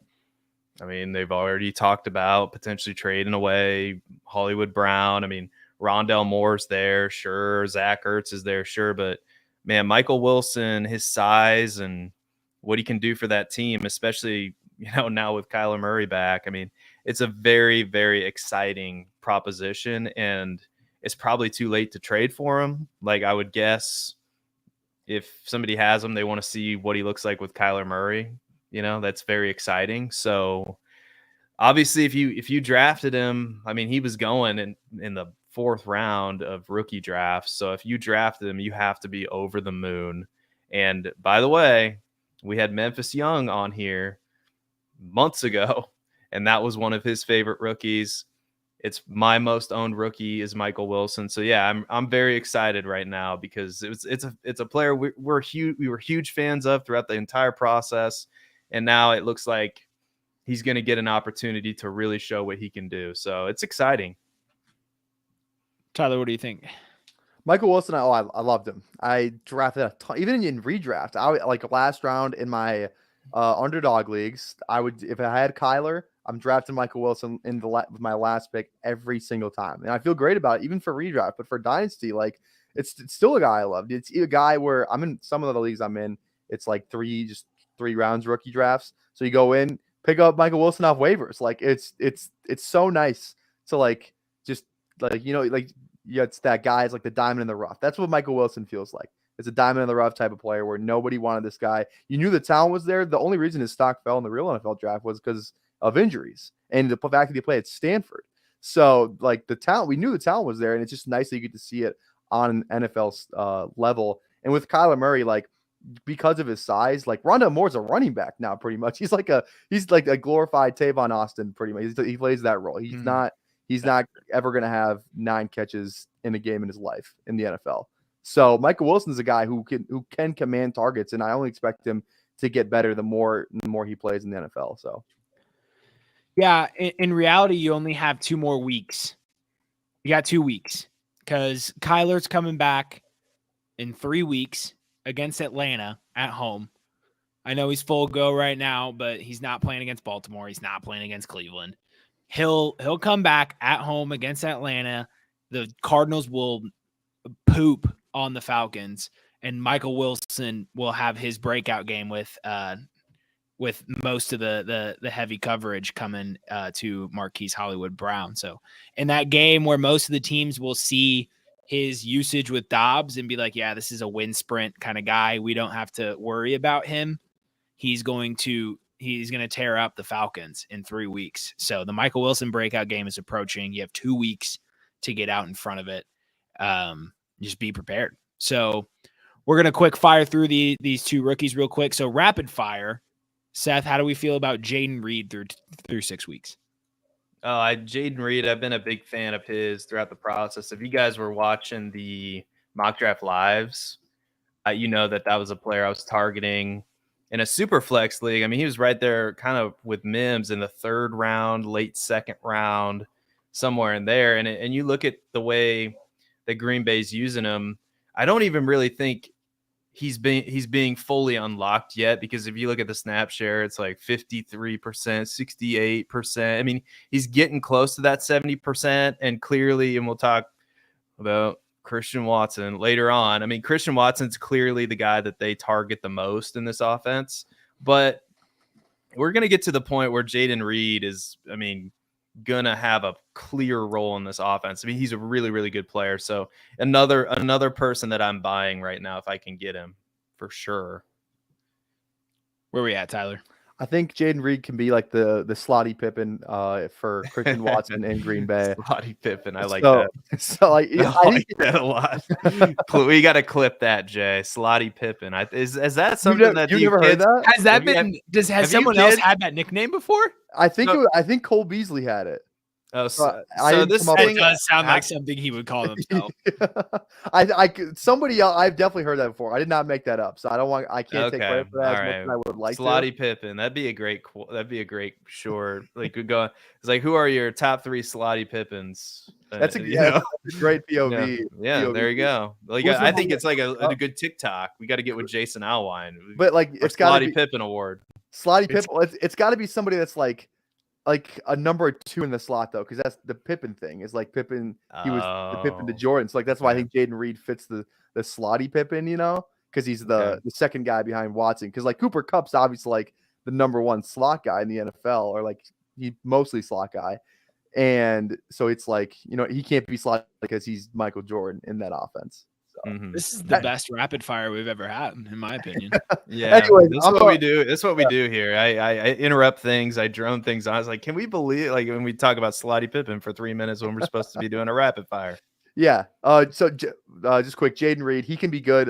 I mean, they've already talked about potentially trading away Hollywood Brown. I mean, Rondell Moore's there, sure. Zach Ertz is there, sure. But, man, Michael Wilson, his size and what he can do for that team, especially, now with Kyler Murray back. I mean, it's a very, very exciting proposition, and it's probably too late to trade for him. Like, I would guess if somebody has him, they want to see what he looks like with Kyler Murray. That's very exciting. So obviously if you drafted him, I mean, he was going in the 4th round of rookie drafts. So if you drafted him, you have to be over the moon. And by the way, we had Memphis Young on here months ago, and that was one of his favorite rookies. It's my most owned rookie is Michael Wilson. So yeah, I'm very excited right now because it's a player we were huge fans of throughout the entire process, and now it looks like he's going to get an opportunity to really show what he can do. So it's exciting. Tyler, what do you think? Michael Wilson, I loved him. I drafted a ton, even in redraft. Like last round in my underdog leagues. If I had Kyler, I'm drafting Michael Wilson with my last pick every single time, and I feel great about it, even for redraft. But for Dynasty, like it's still a guy I loved. It's a guy where I'm in some of the leagues I'm in. It's like 3 rounds rookie drafts. So you go in, pick up Michael Wilson off waivers. Like it's so nice to like just like it's that guy is like the diamond in the rough. That's what Michael Wilson feels like. It's a diamond in the rough type of player where nobody wanted this guy. You knew the talent was there. The only reason his stock fell in the real NFL draft was because of injuries and the fact that he played at Stanford. So like the talent, we knew the talent was there, and it's just nice that you get to see it on an NFL level. And with Kyler Murray, like because of his size, like Rondell Moore's a running back now, pretty much. He's like a glorified Tavon Austin, pretty much. He plays that role. He's not ever going to have 9 catches in a game in his life in the NFL. So Michael Wilson's a guy who can command targets, and I only expect him to get better the more he plays in the NFL. So, yeah, in reality, you only have 2 more weeks. You got 2 weeks because Kyler's coming back in 3 weeks against Atlanta at home. I know he's full go right now, but he's not playing against Baltimore. He's not playing against Cleveland. He'll come back at home against Atlanta. The Cardinals will poop on the Falcons, and Michael Wilson will have his breakout game with most of the heavy coverage coming to Marquise Hollywood Brown. So in that game where most of the teams will see his usage with Dobbs and be like, yeah, this is a win sprint kind of guy. We don't have to worry about him. He's going to tear up the Falcons in 3 weeks. So the Michael Wilson breakout game is approaching. You have 2 weeks to get out in front of it. Just be prepared. So we're going to quick fire through these 2 rookies real quick. So rapid fire. Seth, how do we feel about Jaden Reed through 6 weeks? Jaden Reed, I've been a big fan of his throughout the process. If you guys were watching the mock draft lives, you know that was a player I was targeting in a super flex league. I mean, he was right there kind of with Mims in the 3rd round, late 2nd round, somewhere in there. And you look at the way that Green Bay's using him, I don't even really think he's being fully unlocked yet, because if you look at the snap share, it's like 53%, 68%. I mean, he's getting close to that 70%, and clearly, and we'll talk about Christian Watson later on. I mean, Christian Watson's clearly the guy that they target the most in this offense, but we're going to get to the point where Jaden Reed is, I mean, going to have a clear role in this offense. I mean, he's a really, really good player. So another person that I'm buying right now, if I can get him, for sure. Where we at, Tyler? I think Jaden Reed can be like the Slotty Pippen for Christian Watson in Green Bay. Slotty Pippen, I like that. So like, I like that a lot. We got to clip that, Jay. Slotty Pippen. Is that something that you never heard that? Has that been? Has someone else had that nickname before? I think Cole Beasley had it. Oh, So so, I so didn't this come up That thing does sound like hap- something he would call himself. somebody else. I've definitely heard that before. I did not make that up, so I can't take Okay, credit for that all as much right. as I would like to. Slotty Pippen. That'd be a great. That'd be a great short. Like we go. It's like, who are your top 3 Slotty Pippins? That's a You know. that's a great Yeah, POV. yeah. There you go. Like Who's I number think one? it's like a Oh, good TikTok. We got to get with Jason Alwine. but like Our it's got to Slotty be Pippen award. Slotty It's Pippen. It's got to be somebody that's like a number 2 in the slot though, because that's the Pippen thing. Is like Pippen. He was the Pippen to oh, Jordan. So like that's why I okay, think Jaden Reed fits the Slotty Pippen. Because he's okay. the second guy behind Watson. Because like Cooper Kupp's obviously like the number 1 slot guy in the NFL, or like he mostly slot guy. And so it's like, he can't be slot because he's Michael Jordan in that offense. So Mhm. This is the best rapid fire we've ever had, in my opinion. Yeah. Anyways, That's what we do. That's what we do here. I interrupt things. I drone things on. I was like, can we believe like when we talk about Slotty Pippen for 3 minutes when we're supposed to be doing a rapid fire? yeah. Just quick, Jaden Reed, he can be good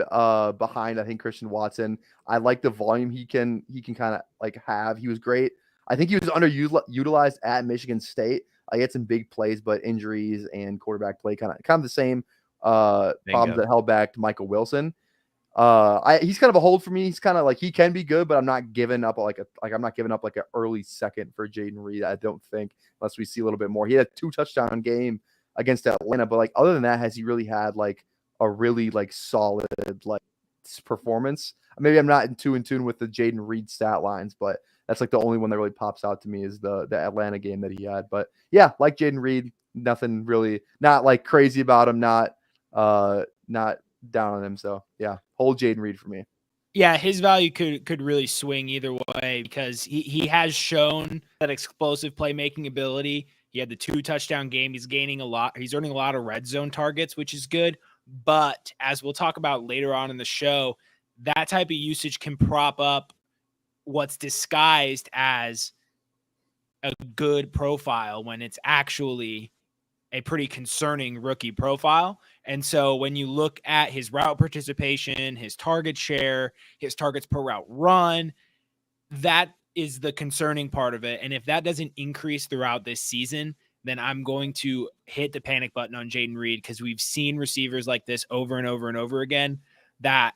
behind, I think, Christian Watson. I like the volume he can kind of like have. He was great. I think he was underutilized at Michigan State. He had some big plays, but injuries and quarterback play kind of the same problems that held back Michael Wilson. He's kind of a hold for me. He's kind of like, he can be good, but I'm not giving up I'm not giving up like an early second for Jaden Reed. I don't think, unless we see a little bit more. He had a 2 touchdown game against Atlanta, but like other than that, has he really had like a really like solid like performance? Maybe I'm not in tune with the Jaden Reed stat lines, but that's like the only one that really pops out to me is the Atlanta game that he had. But yeah, like Jaden Reed, nothing really, not like crazy about him, not down on him. So yeah, hold Jaden Reed for me. Yeah, his value could really swing either way because he has shown that explosive playmaking ability. He had the 2 touchdown game. He's gaining a lot. He's earning a lot of red zone targets, which is good. But as we'll talk about later on in the show, that type of usage can prop up what's disguised as a good profile when it's actually a pretty concerning rookie profile. And so when you look at his route participation, his target share, his targets per route run, that is the concerning part of it. And if that doesn't increase throughout this season, then I'm going to hit the panic button on Jaden Reed, because we've seen receivers like this over and over and over again that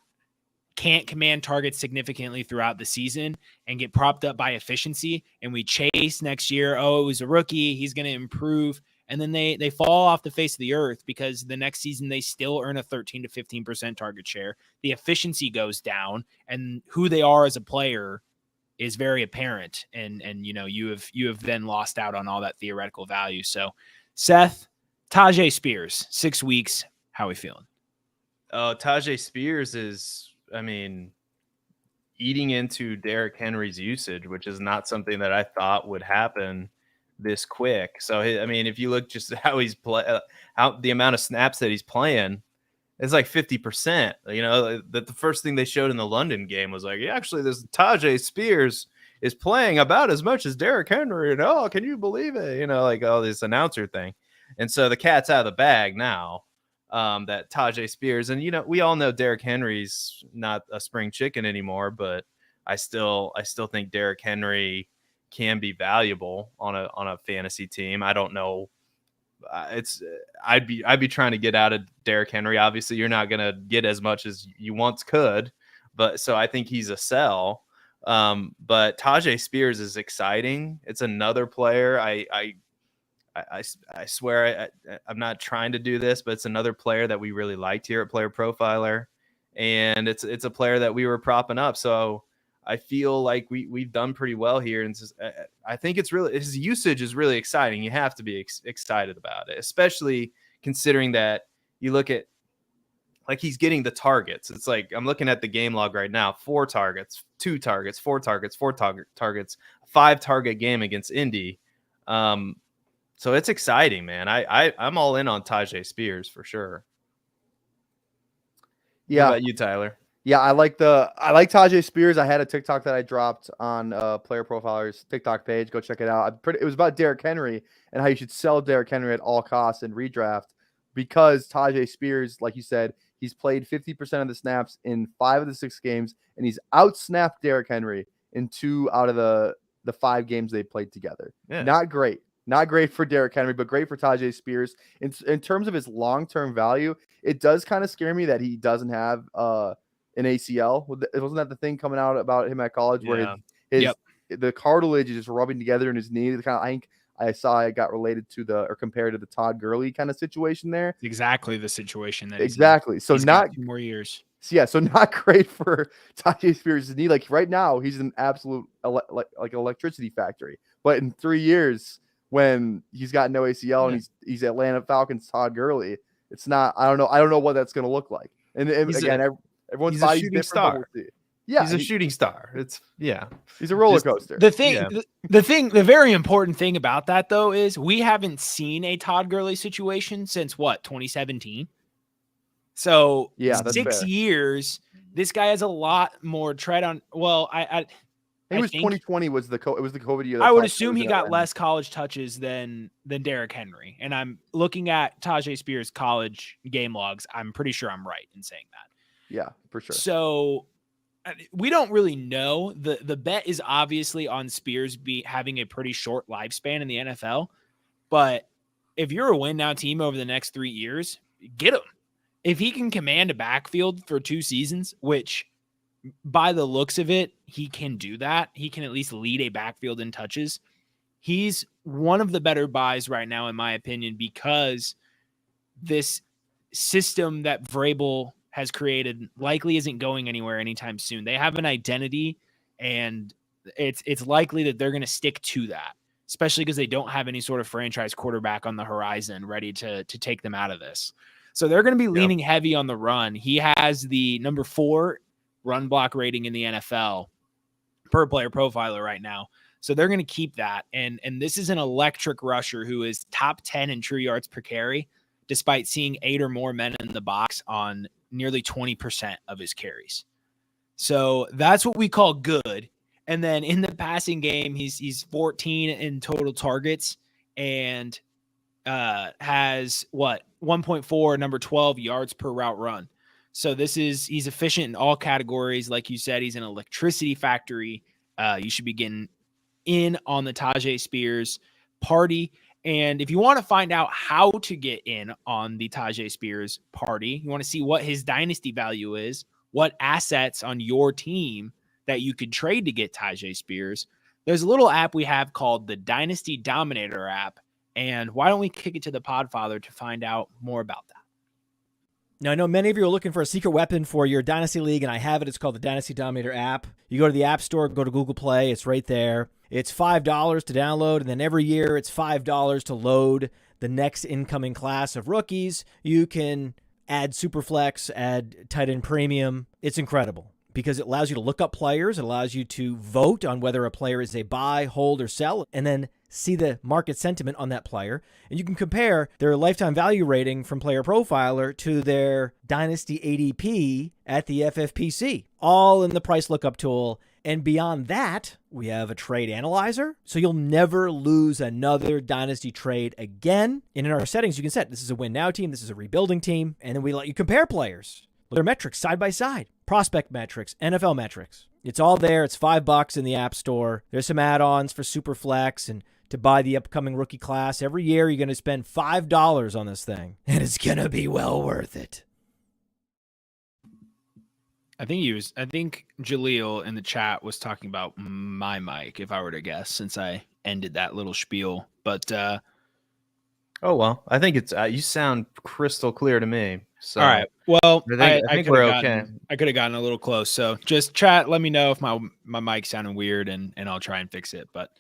can't command targets significantly throughout the season and get propped up by efficiency. And we chase next year, oh, it was a rookie, he's going to improve. And then they fall off the face of the earth because the next season they still earn a 13 to 15% target share. The efficiency goes down, and who they are as a player is very apparent. And you have then lost out on all that theoretical value. So Seth, Tajay Spears, 6 weeks. How are we feeling? Oh, Tajay Spears is, eating into Derrick Henry's usage, which is not something that I thought would happen this quick. So, if you look just at how he's how the amount of snaps that he's playing, it's like 50%. That the first thing they showed in the London game was like, actually, this Tajay Spears is playing about as much as Derrick Henry. And oh, can you believe it? Like all this announcer thing. And so the cat's out of the bag now. That Tajay Spears, and we all know Derrick Henry's not a spring chicken anymore, but I still think Derrick Henry can be valuable on a fantasy team. I don't know. I'd be trying to get out of Derrick Henry. Obviously, you're not gonna get as much as you once could, but so I think he's a sell. But Tajay Spears is exciting. It's another player. I swear I'm not trying to do this, but it's another player that we really liked here at Player Profiler, and it's a player that we were propping up. So I feel like we've done pretty well here, and I think his usage is really exciting. You have to be excited about it, especially considering that you look at like he's getting the targets. It's like I'm looking at the game log right now: 4 targets, 2 targets, 4 targets, 4 targets, 5 target game against Indy. So it's exciting, man. I'm all in on Tajay Spears for sure. Yeah. What about you, Tyler? Yeah, I like Tajay Spears. I had a TikTok that I dropped on Player Profiler's TikTok page. Go check it out. It was about Derrick Henry and how you should sell Derrick Henry at all costs in redraft, because Tajay Spears, like you said, he's played 50% of the snaps in 5 of the 6 games, and he's outsnapped Derrick Henry in 2 out of the 5 games they played together. Yeah. Not great. Not great for Derrick Henry, but great for Tajay Spears. In terms of his long-term value, it does kind of scare me that he doesn't have an ACL. Wasn't that the thing coming out about him at college where the cartilage is just rubbing together in his knee? I think I saw it got related to compared to the Todd Gurley kind of situation there. Exactly the situation that exactly. So he's not got 2 more years. So not great for Tajay Spears' knee. Like right now, he's an absolute like electricity factory. But in 3 years, when he's got no ACL and he's Atlanta Falcons Todd Gurley, it's not. I don't know what that's going to to look like. And everyone's body's different. Star. We'll see. Yeah, he's a shooting star. He's a roller coaster. The very important thing about that though is we haven't seen a Todd Gurley situation since 2017. So 6 years, this guy has a lot more tread on. Well, I think 2020 was the COVID year. I would assume he got less college touches than Derrick Henry. And I'm looking at Tajay Spears' college game logs. I'm pretty sure I'm right in saying that. Yeah, for sure. So we don't really know. The bet is obviously on Spears having a pretty short lifespan in the NFL. But if you're a win now team over the next 3 years, get him. If he can command a backfield for 2 seasons, which by the looks of it, he can do that. He can at least lead a backfield in touches. He's one of the better buys right now, in my opinion, because this system that Vrabel has created likely isn't going anywhere anytime soon. They have an identity, and it's likely that they're going to stick to that, especially because they don't have any sort of franchise quarterback on the horizon ready to take them out of this. So they're going to be leaning heavy on the run. He has the number 4 run block rating in the NFL per player profiler right now. So they're going to keep that. And this is an electric rusher who is top 10 in true yards per carry, despite seeing 8 or more men in the box on nearly 20% of his carries. So that's what we call good. And then in the passing game, he's 14 in total targets and has 1.4, number 12 yards per route run. So he's efficient in all categories. Like you said, he's an electricity factory. You should be getting in on the Tajay Spears party. And if you want to find out how to get in on the Tajay Spears party, you want to see what his dynasty value is, what assets on your team that you could trade to get Tajay Spears, there's a little app we have called the Dynasty Dominator app. And why don't we kick it to the Podfather to find out more about that? Now, I know many of you are looking for a secret weapon for your Dynasty League, and I have it. It's called the Dynasty Dominator app. You go to the App Store, go to Google Play. It's right there. It's $5 to download, and then every year it's $5 to load the next incoming class of rookies. You can add Superflex, add tight end premium. It's incredible because it allows you to look up players. It allows you to vote on whether a player is a buy, hold, or sell, and then see the market sentiment on that player. And you can compare their lifetime value rating from PlayerProfiler to their Dynasty ADP at the FFPC, all in the price lookup tool. And beyond that, we have a trade analyzer, so you'll never lose another Dynasty trade again. And in our settings, you can set this is a win now team, this is a rebuilding team, and then we let you compare players. Look at their metrics side by side, prospect metrics, NFL metrics. It's all there. It's $5 in the App Store. There's some add-ons for Superflex and to buy the upcoming rookie class. Every year, you're going to spend $5 on this thing, and it's going to be well worth it. I think Jaleel in the chat was talking about my mic, if I were to guess, since I ended that little spiel. But oh well, I think it's you sound crystal clear to me. So all right. Well, I think we're okay. I could have gotten a little close. So just chat, let me know if my mic sounded weird, and I'll try and fix it. But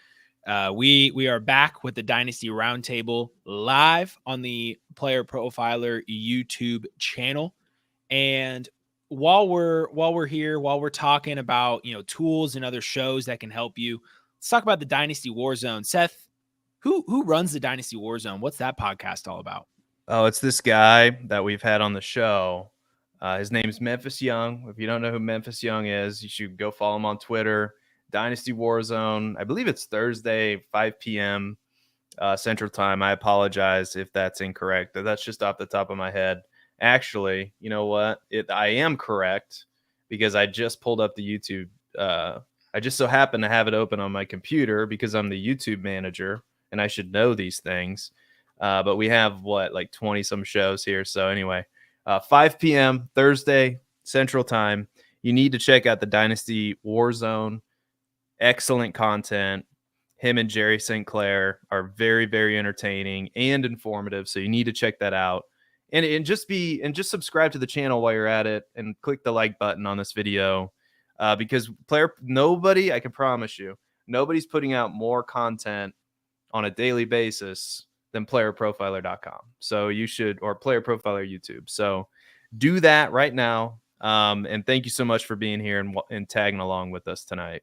we are back with the Dynasty Roundtable live on the Player Profiler YouTube channel. And while we're here, while we're talking about, tools and other shows that can help you, let's talk about the Dynasty Warzone. Seth, who runs the Dynasty Warzone? What's that podcast all about? Oh, it's this guy that we've had on the show. His name's Memphis Young. If you don't know who Memphis Young is, you should go follow him on Twitter. Dynasty Warzone. I believe it's Thursday, 5 p.m. Central Time. I apologize if that's incorrect. That's just off the top of my head. Actually, you know what? I am correct because I just pulled up the YouTube. I just so happen to have it open on my computer because I'm the YouTube manager and I should know these things. But we have like 20 some shows here. So anyway, 5 p.m. Thursday Central Time. You need to check out the Dynasty Warzone. Excellent content. Him and Jerry St. Clair are very, very entertaining and informative. So you need to check that out. And just subscribe to the channel while you're at it, and click the like button on this video, because I can promise you, nobody's putting out more content on a daily basis than PlayerProfiler.com. So you should, or Player Profiler YouTube. So do that right now. And thank you so much for being here and tagging along with us tonight.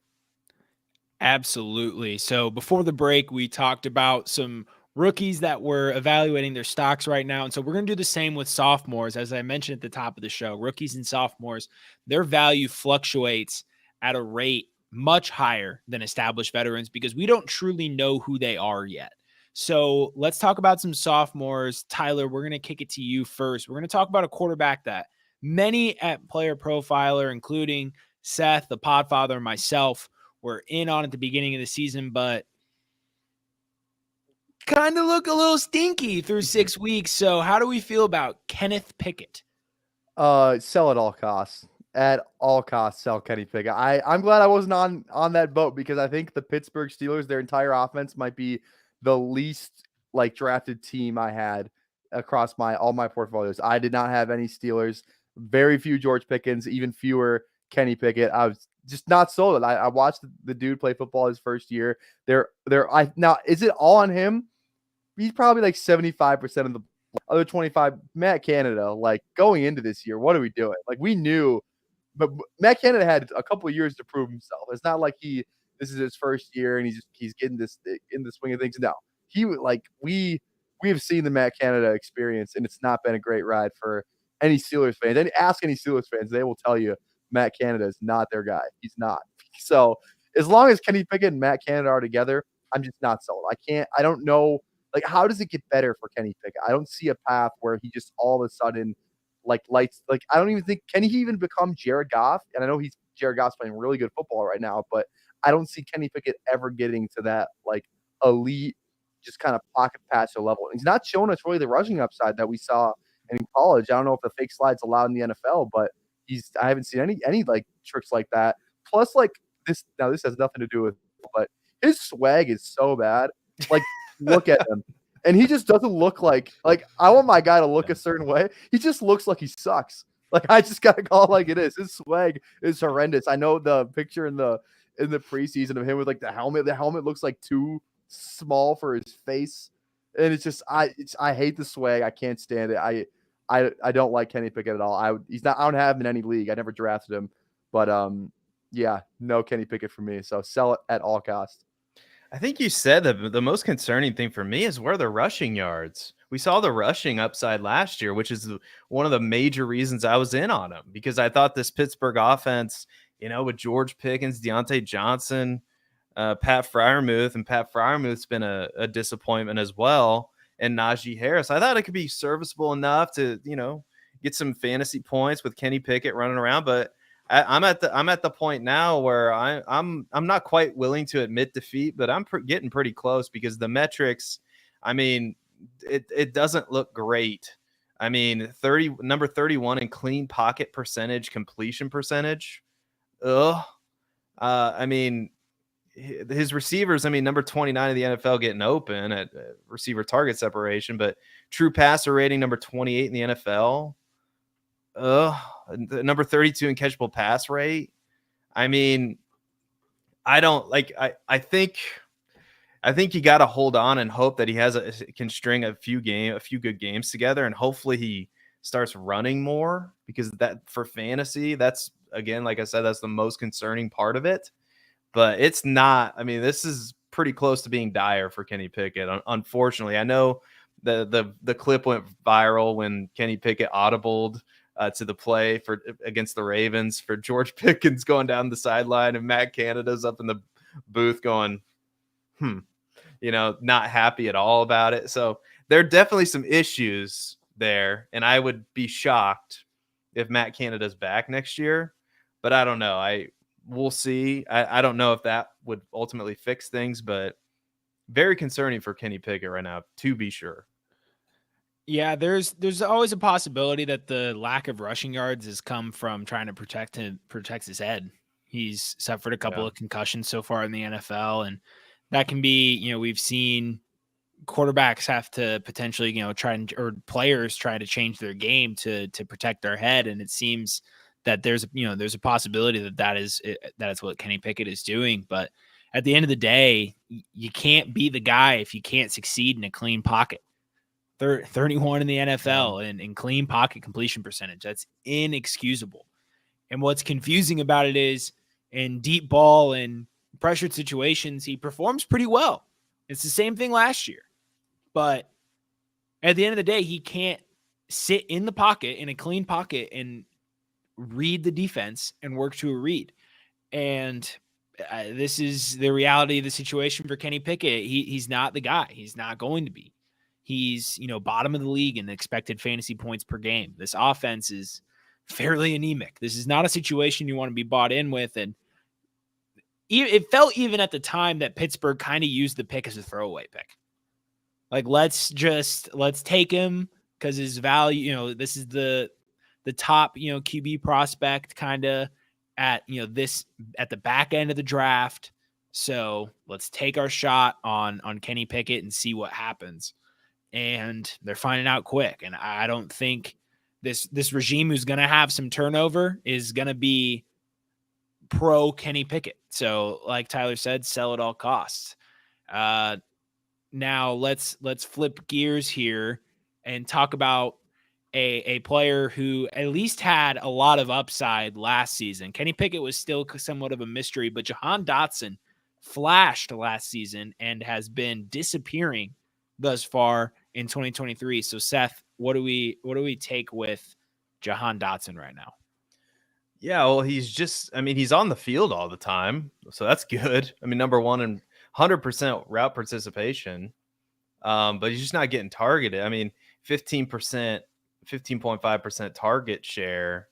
Absolutely. So before the break, we talked about some rookies that were evaluating their stocks right now. And so we're going to do the same with sophomores. As I mentioned at the top of the show, rookies and sophomores, their value fluctuates at a rate much higher than established veterans because we don't truly know who they are yet. So let's talk about some sophomores. Tyler, we're going to kick it to you first. We're going to talk about a quarterback that many at Player Profiler, including Seth, the Podfather, and myself, were in on at the beginning of the season, but kind of look a little stinky through 6 weeks. So how do we feel about Kenneth Pickett? Sell at all costs. At all costs, sell Kenny Pickett. I'm glad I wasn't on that boat, because I think the Pittsburgh Steelers, their entire offense might be the least drafted team I had across all my portfolios. I did not have any Steelers, very few George Pickens, even fewer Kenny Pickett. I was just not sold. I watched the dude play football his first year. Now, is it all on him? He's probably 75% of the other 25. Matt Canada, going into this year, what are we doing? We knew, but Matt Canada had a couple of years to prove himself. It's not like this is his first year and he's getting this in the swing of things. No, we have seen the Matt Canada experience, and it's not been a great ride for any Steelers fans. And ask any Steelers fans, they will tell you Matt Canada is not their guy. He's not. So as long as Kenny Pickett and Matt Canada are together, I'm just not sold. I don't know. How does it get better for Kenny Pickett? I don't see a path where he just all of a sudden lights. I don't even think, can he even become Jared Goff? And I know Jared Goff's playing really good football right now, but I don't see Kenny Pickett ever getting to that elite, just kind of pocket passer level. He's not showing us really the rushing upside that we saw in college. I don't know if the fake slide's allowed in the NFL, but I haven't seen any tricks like that. Plus, this has nothing to do with, but his swag is so bad. Look at him. And he just doesn't look like I want my guy to look a certain way. He just looks like he sucks. I just gotta call it like it is. His swag is horrendous. I know the picture in the preseason of him with the helmet. The helmet looks too small for his face. And it's just I hate the swag. I can't stand it. I don't like Kenny Pickett at all. I don't have him in any league. I never drafted him. But yeah, no Kenny Pickett for me. So sell it at all costs. I think you said that the most concerning thing for me is where the rushing yards. We saw the rushing upside last year, which is one of the major reasons I was in on him, because I thought this Pittsburgh offense, with George Pickens, Deontay Johnson, Pat Freiermuth, and Pat Freiermuth's been a disappointment as well, and Najee Harris. I thought it could be serviceable enough to, get some fantasy points with Kenny Pickett running around, but I'm at the point now where I'm not quite willing to admit defeat, but I'm getting pretty close, because the metrics, it doesn't look great. Number 31 in clean pocket percentage, completion percentage. His receivers, number 29 of the NFL getting open at receiver target separation, but true passer rating, number 28 in the NFL. Number 32 in catchable pass rate. I think you got to hold on and hope that he can string a few good games together, and hopefully he starts running more, because that for fantasy, that's, again, like I said, that's the most concerning part of it. But it's not. This is pretty close to being dire for Kenny Pickett. Unfortunately, I know the clip went viral when Kenny Pickett audibled to the play against the Ravens for George Pickens going down the sideline, and Matt Canada's up in the booth going, not happy at all about it. So there are definitely some issues there, and I would be shocked if Matt Canada's back next year, but I don't know. We'll see. I don't know if that would ultimately fix things, but very concerning for Kenny Pickett right now, to be sure. Yeah, there's always a possibility that the lack of rushing yards has come from trying to protect his head. He's suffered a couple of concussions so far in the NFL, and that can be, we've seen quarterbacks have to potentially, or players try to change their game to protect their head, and it seems that there's a possibility that is what Kenny Pickett is doing. But at the end of the day, you can't be the guy if you can't succeed in a clean pocket. 31 in the NFL and in clean pocket completion percentage. That's inexcusable. And what's confusing about it is in deep ball and pressured situations, he performs pretty well. It's the same thing last year. But at the end of the day, he can't sit in the pocket, in a clean pocket, and read the defense and work to a read. And this is the reality of the situation for Kenny Pickett. He's not the guy. He's not going to be. He's, bottom of the league in expected fantasy points per game. This offense is fairly anemic. This is not a situation you want to be bought in with. And it felt even at the time that Pittsburgh kind of used the pick as a throwaway pick. Like, let's take him because his value, this is the top, QB prospect kind of at the back end of the draft. So let's take our shot on Kenny Pickett and see what happens. And they're finding out quick. And I don't think this regime who's going to have some turnover is going to be pro Kenny Pickett. So like Tyler said, sell at all costs. Now let's flip gears here and talk about a player who at least had a lot of upside last season. Kenny Pickett was still somewhat of a mystery, but Jahan Dotson flashed last season and has been disappearing thus far in 2023. So Seth, what do we take with Jahan Dotson right now? Yeah, well, he's on the field all the time, so that's good. I mean, number one in 100% route participation, but he's just not getting targeted. I mean, 15.5% target share.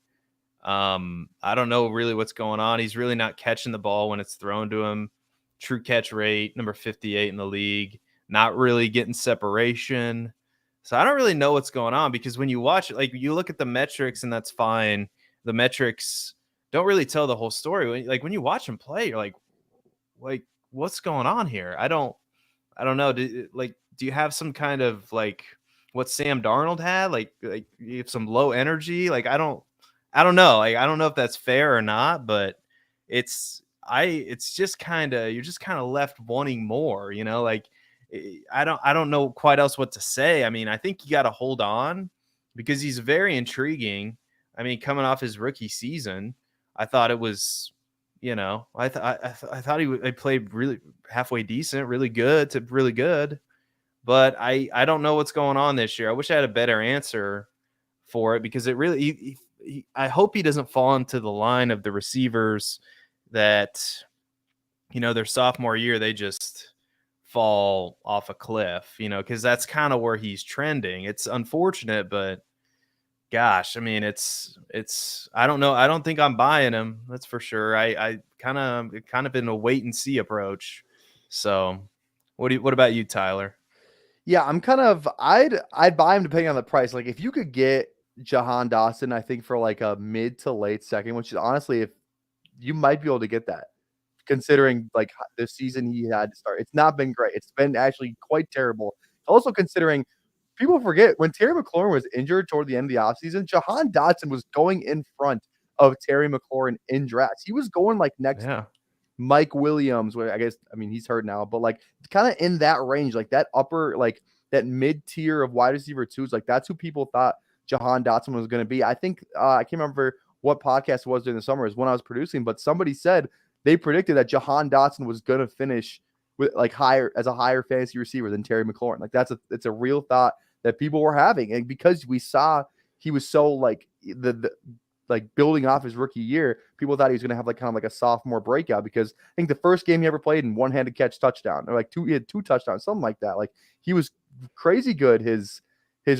I don't know really what's going on. He's really not catching the ball when it's thrown to him. True catch rate, number 58 in the league. Not really getting separation. So I don't really know what's going on, because when you watch it, like, you look at the metrics and that's fine. The metrics don't really tell the whole story. When you watch him play, you're like what's going on here? I don't know. Do you have some kind of like what Sam Darnold had? Like you have some low energy? Like, I don't know. Like, I don't know if that's fair or not, but it's just kind of, you're just kind of left wanting more, like, I don't know quite else what to say. I mean, I think you got to hold on because he's very intriguing. I mean, coming off his rookie season, I thought it was, I thought he played really halfway decent, really good to really good, but I don't know what's going on this year. I wish I had a better answer for it, because it really, I hope he doesn't fall into the line of the receivers that, their sophomore year, they just fall off a cliff, because that's kind of where he's trending. It's unfortunate, but gosh, I mean, it's I don't know. I don't think I'm buying him. That's for sure. I kind of in a wait and see approach. So what about you, Tyler? Yeah, I'm I'd buy him depending on the price. Like, if you could get Jahan Dotson, I think for like a mid to late second, which is honestly, if you might be able to get that, considering like the season he had to start. It's not been great. It's been actually quite terrible. Also considering, people forget, when Terry McLaurin was injured toward the end of the offseason, Jahan Dotson was going in front of Terry McLaurin in drafts. He was going like next to Mike Williams, where he's hurt now, but like kind of in that range, like that upper, like that mid tier of wide receiver twos. Like, that's who people thought Jahan Dotson was going to be. I think I can't remember what podcast it was during the summer, is when I was producing, but somebody said they predicted that Jahan Dotson was going to finish with like higher fantasy receiver than Terry McLaurin. Like, it's a real thought that people were having. And because we saw he was so like like building off his rookie year, people thought he was going to have like kind of like a sophomore breakout, because I think the first game he ever played in one-handed catch touchdown, or like he had two touchdowns, something like that. Like, he was crazy good his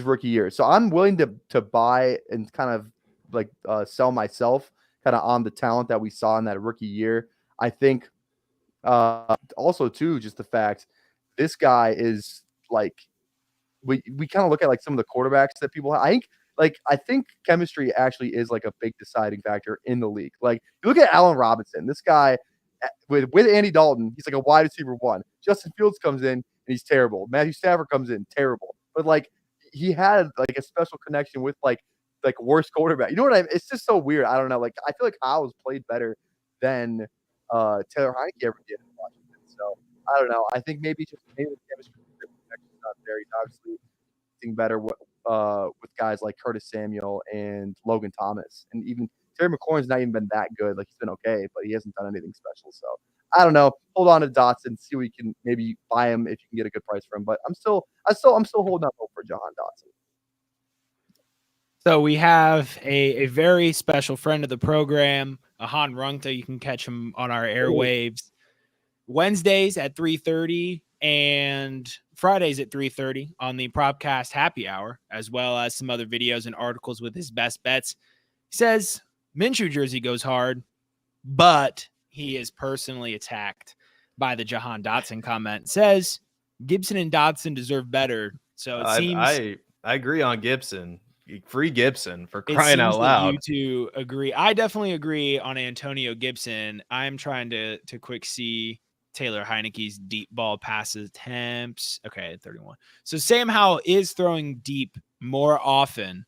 rookie year. So I'm willing to buy and kind of like sell myself kind of on the talent that we saw in that rookie year. I think also too, just the fact this guy is like we kind of look at like some of the quarterbacks that people have. I think chemistry actually is like a big deciding factor in the league. Like you look at Allen Robinson, this guy with Andy Dalton, he's like a wide receiver one. Justin Fields comes in and he's terrible. Matthew Stafford comes in terrible. But like he had like a special connection with like worst quarterback. You know what I mean? It's just so weird. I don't know. Like I feel like Howell's played better than Taylor Heineke ever did in Washington. So I don't know. I think maybe the chemistry is not there. He's obviously getting better with guys like Curtis Samuel and Logan Thomas, and even Terry McLaurin's not even been that good. Like he's been okay, but he hasn't done anything special. So I don't know. Hold on to Dotson, see what you can maybe buy him if you can get a good price for him. But I'm still holding out hope for Jahan Dotson. So we have a very special friend of the program, Ahan Rungta. You can catch him on our airwaves Wednesdays at 3:30 and Fridays at 3:30 on the Propcast Happy Hour, as well as some other videos and articles with his best bets. He says Minshew jersey goes hard, but he is personally attacked by the Jahan Dotson comment. Says Gibson and Dotson deserve better. So it seems I agree on Gibson. Free Gibson for crying out loud. You two agree. I definitely agree on Antonio Gibson. I'm trying to quick see Taylor Heineke's deep ball passes attempts. Okay, 31. So Sam Howell is throwing deep more often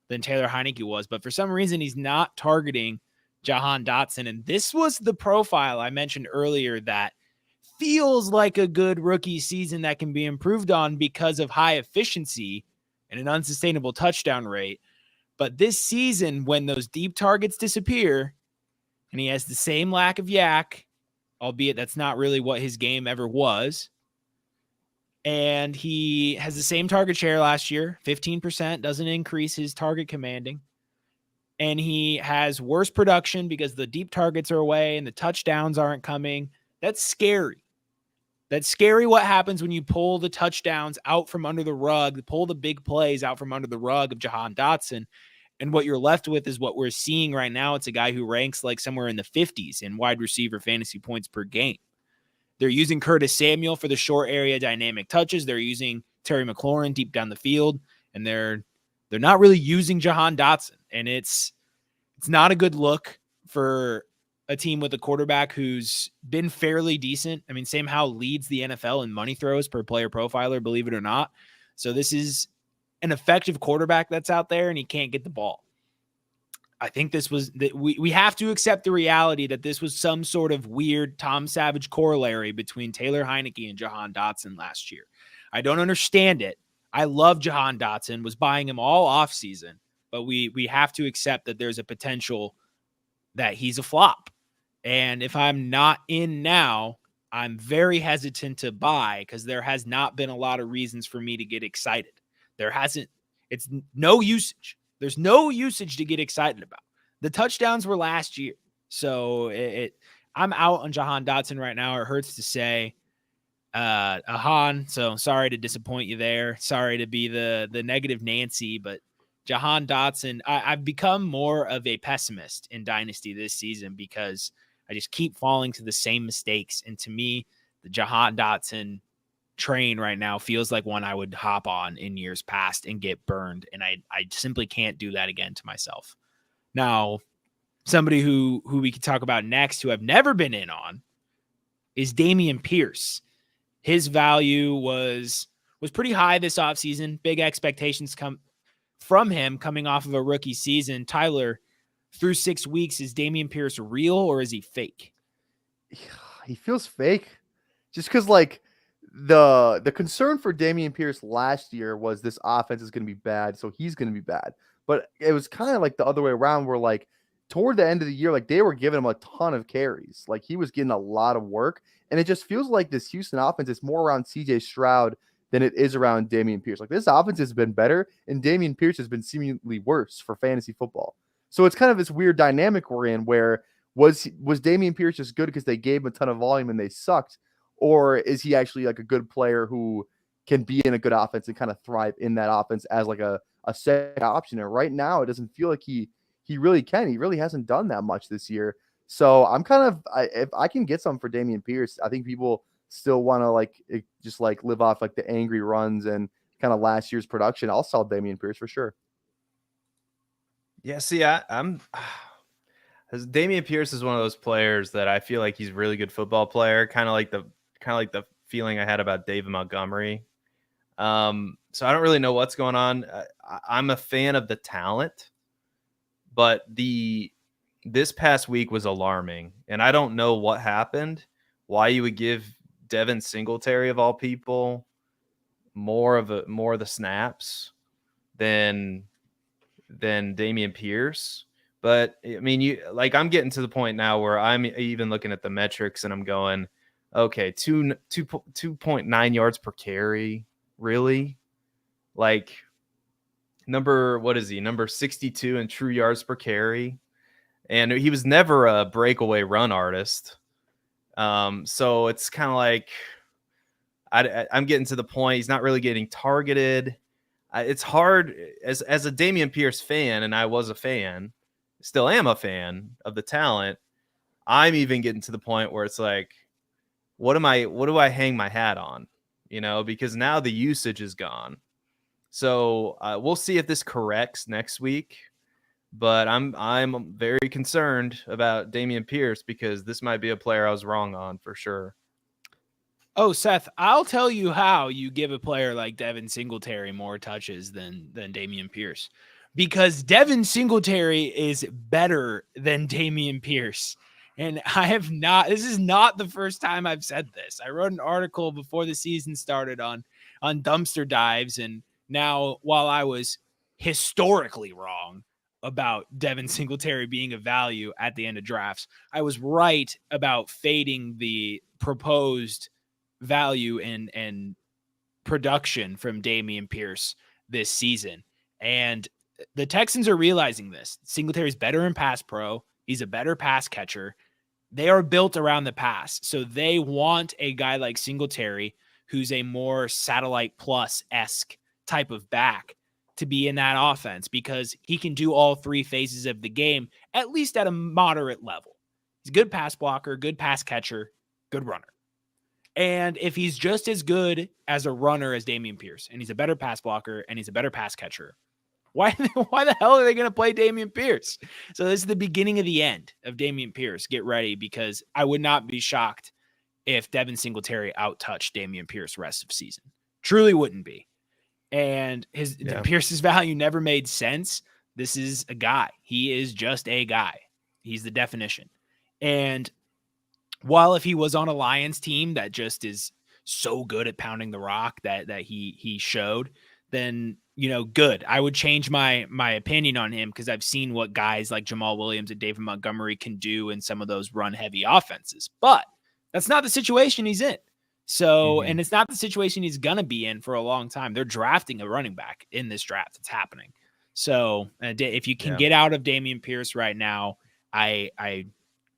than Taylor Heineke was, but for some reason he's not targeting Jahan Dotson. And this was the profile I mentioned earlier that feels like a good rookie season that can be improved on because of high efficiency and an unsustainable touchdown rate. But this season, when those deep targets disappear and he has the same lack of yak, albeit that's not really what his game ever was, and he has the same target share last year, 15%, doesn't increase his target commanding, and he has worse production because the deep targets are away and the touchdowns aren't coming. That's scary. That's scary what happens when you pull the touchdowns out from under the rug, pull the big plays out from under the rug of Jahan Dotson. And what you're left with is what we're seeing right now. It's a guy who ranks like somewhere in the 50s in wide receiver fantasy points per game. They're using Curtis Samuel for the short area dynamic touches. They're using Terry McLaurin deep down the field, and they're not really using Jahan Dotson. And it's not a good look for a team with a quarterback who's been fairly decent. I mean, Sam Howell leads the NFL in money throws per player profiler, believe it or not. So this is an effective quarterback that's out there, and he can't get the ball. I think this was that we have to accept the reality that this was some sort of weird Tom Savage corollary between Taylor Heineke and Jahan Dotson last year. I don't understand it. I love Jahan Dotson, was buying him all offseason, but we have to accept that there's a potential that he's a flop. And if I'm not in now, I'm very hesitant to buy because there has not been a lot of reasons for me to get excited. It's no usage. There's no usage to get excited about. The touchdowns were last year. So I'm out on Jahan Dotson right now. It hurts to say, Ahan. So sorry to disappoint you there. Sorry to be the negative Nancy, but Jahan Dotson, I've become more of a pessimist in Dynasty this season because I just keep falling to the same mistakes. And to me, the Jahan Dotson train right now feels like one I would hop on in years past and get burned. And I simply can't do that again to myself. Now, somebody who we could talk about next, who I've never been in on, is Dameon Pierce. His value was pretty high this offseason. Big expectations come from him coming off of a rookie season. Tyler, through 6 weeks, is Dameon Pierce real or is he fake? He feels fake. Just because, like, the concern for Dameon Pierce last year was this offense is going to be bad, so he's going to be bad. But it was kind of like the other way around, where, like, toward the end of the year, like, they were giving him a ton of carries. Like, he was getting a lot of work. And it just feels like this Houston offense is more around C.J. Stroud than it is around Dameon Pierce. Like, this offense has been better, and Dameon Pierce has been seemingly worse for fantasy football. So it's kind of this weird dynamic we're in where was Dameon Pierce just good because they gave him a ton of volume and they sucked? Or is he actually like a good player who can be in a good offense and kind of thrive in that offense as like a second option? And right now it doesn't feel like he really can. He really hasn't done that much this year. So I'm kind of, if I can get some for Dameon Pierce, I think people still want to just live off the angry runs and kind of last year's production, I'll sell Dameon Pierce for sure. Yeah, see, I'm Dameon Pierce is one of those players that I feel like he's a really good football player, kind of like the feeling I had about David Montgomery. So I don't really know what's going on. I'm a fan of the talent, but this past week was alarming, and I don't know what happened, why you would give Devin Singletary of all people more of the snaps than Dameon Pierce. But I mean, I'm getting to the point now where I'm even looking at the metrics and I'm going, okay, 2.9 yards per carry, really? What is he? Number 62 in true yards per carry. And he was never a breakaway run artist. So it's kind of like I'm getting to the point. He's not really getting targeted. It's hard as a Dameon Pierce fan, and I was a fan, still am a fan of the talent. I'm even getting to the point where it's like, what do I hang my hat on? Because now the usage is gone. So we'll see if this corrects next week. But I'm very concerned about Dameon Pierce because this might be a player I was wrong on for sure. Oh, Seth, I'll tell you how you give a player like Devin Singletary more touches than Dameon Pierce. Because Devin Singletary is better than Dameon Pierce. And this is not the first time I've said this. I wrote an article before the season started on dumpster dives. And now, while I was historically wrong about Devin Singletary being a value at the end of drafts, I was right about fading the proposed value and production from Dameon Pierce this season. And the Texans are realizing this. Singletary's better in pass pro. He's a better pass catcher. They are built around the pass. So they want a guy like Singletary, who's a more satellite plus-esque type of back, to be in that offense because he can do all three phases of the game, at least at a moderate level. He's a good pass blocker, good pass catcher, good runner. And if he's just as good as a runner as Dameon Pierce, and he's a better pass blocker, and he's a better pass catcher, why the hell are they going to play Dameon Pierce? So this is the beginning of the end of Dameon Pierce. Get ready, because I would not be shocked if Devin Singletary outtouched Dameon Pierce rest of season. Truly wouldn't be. And Pierce's value never made sense. This is a guy. He is just a guy. He's the definition. And while if he was on a Lions team that just is so good at pounding the rock that he showed, then, good. I would change my opinion on him because I've seen what guys like Jamal Williams and David Montgomery can do in some of those run-heavy offenses. But that's not the situation he's in. So, and it's not the situation he's going to be in for a long time. They're drafting a running back in this draft. It's happening. So if you can get out of Dameon Pierce right now, I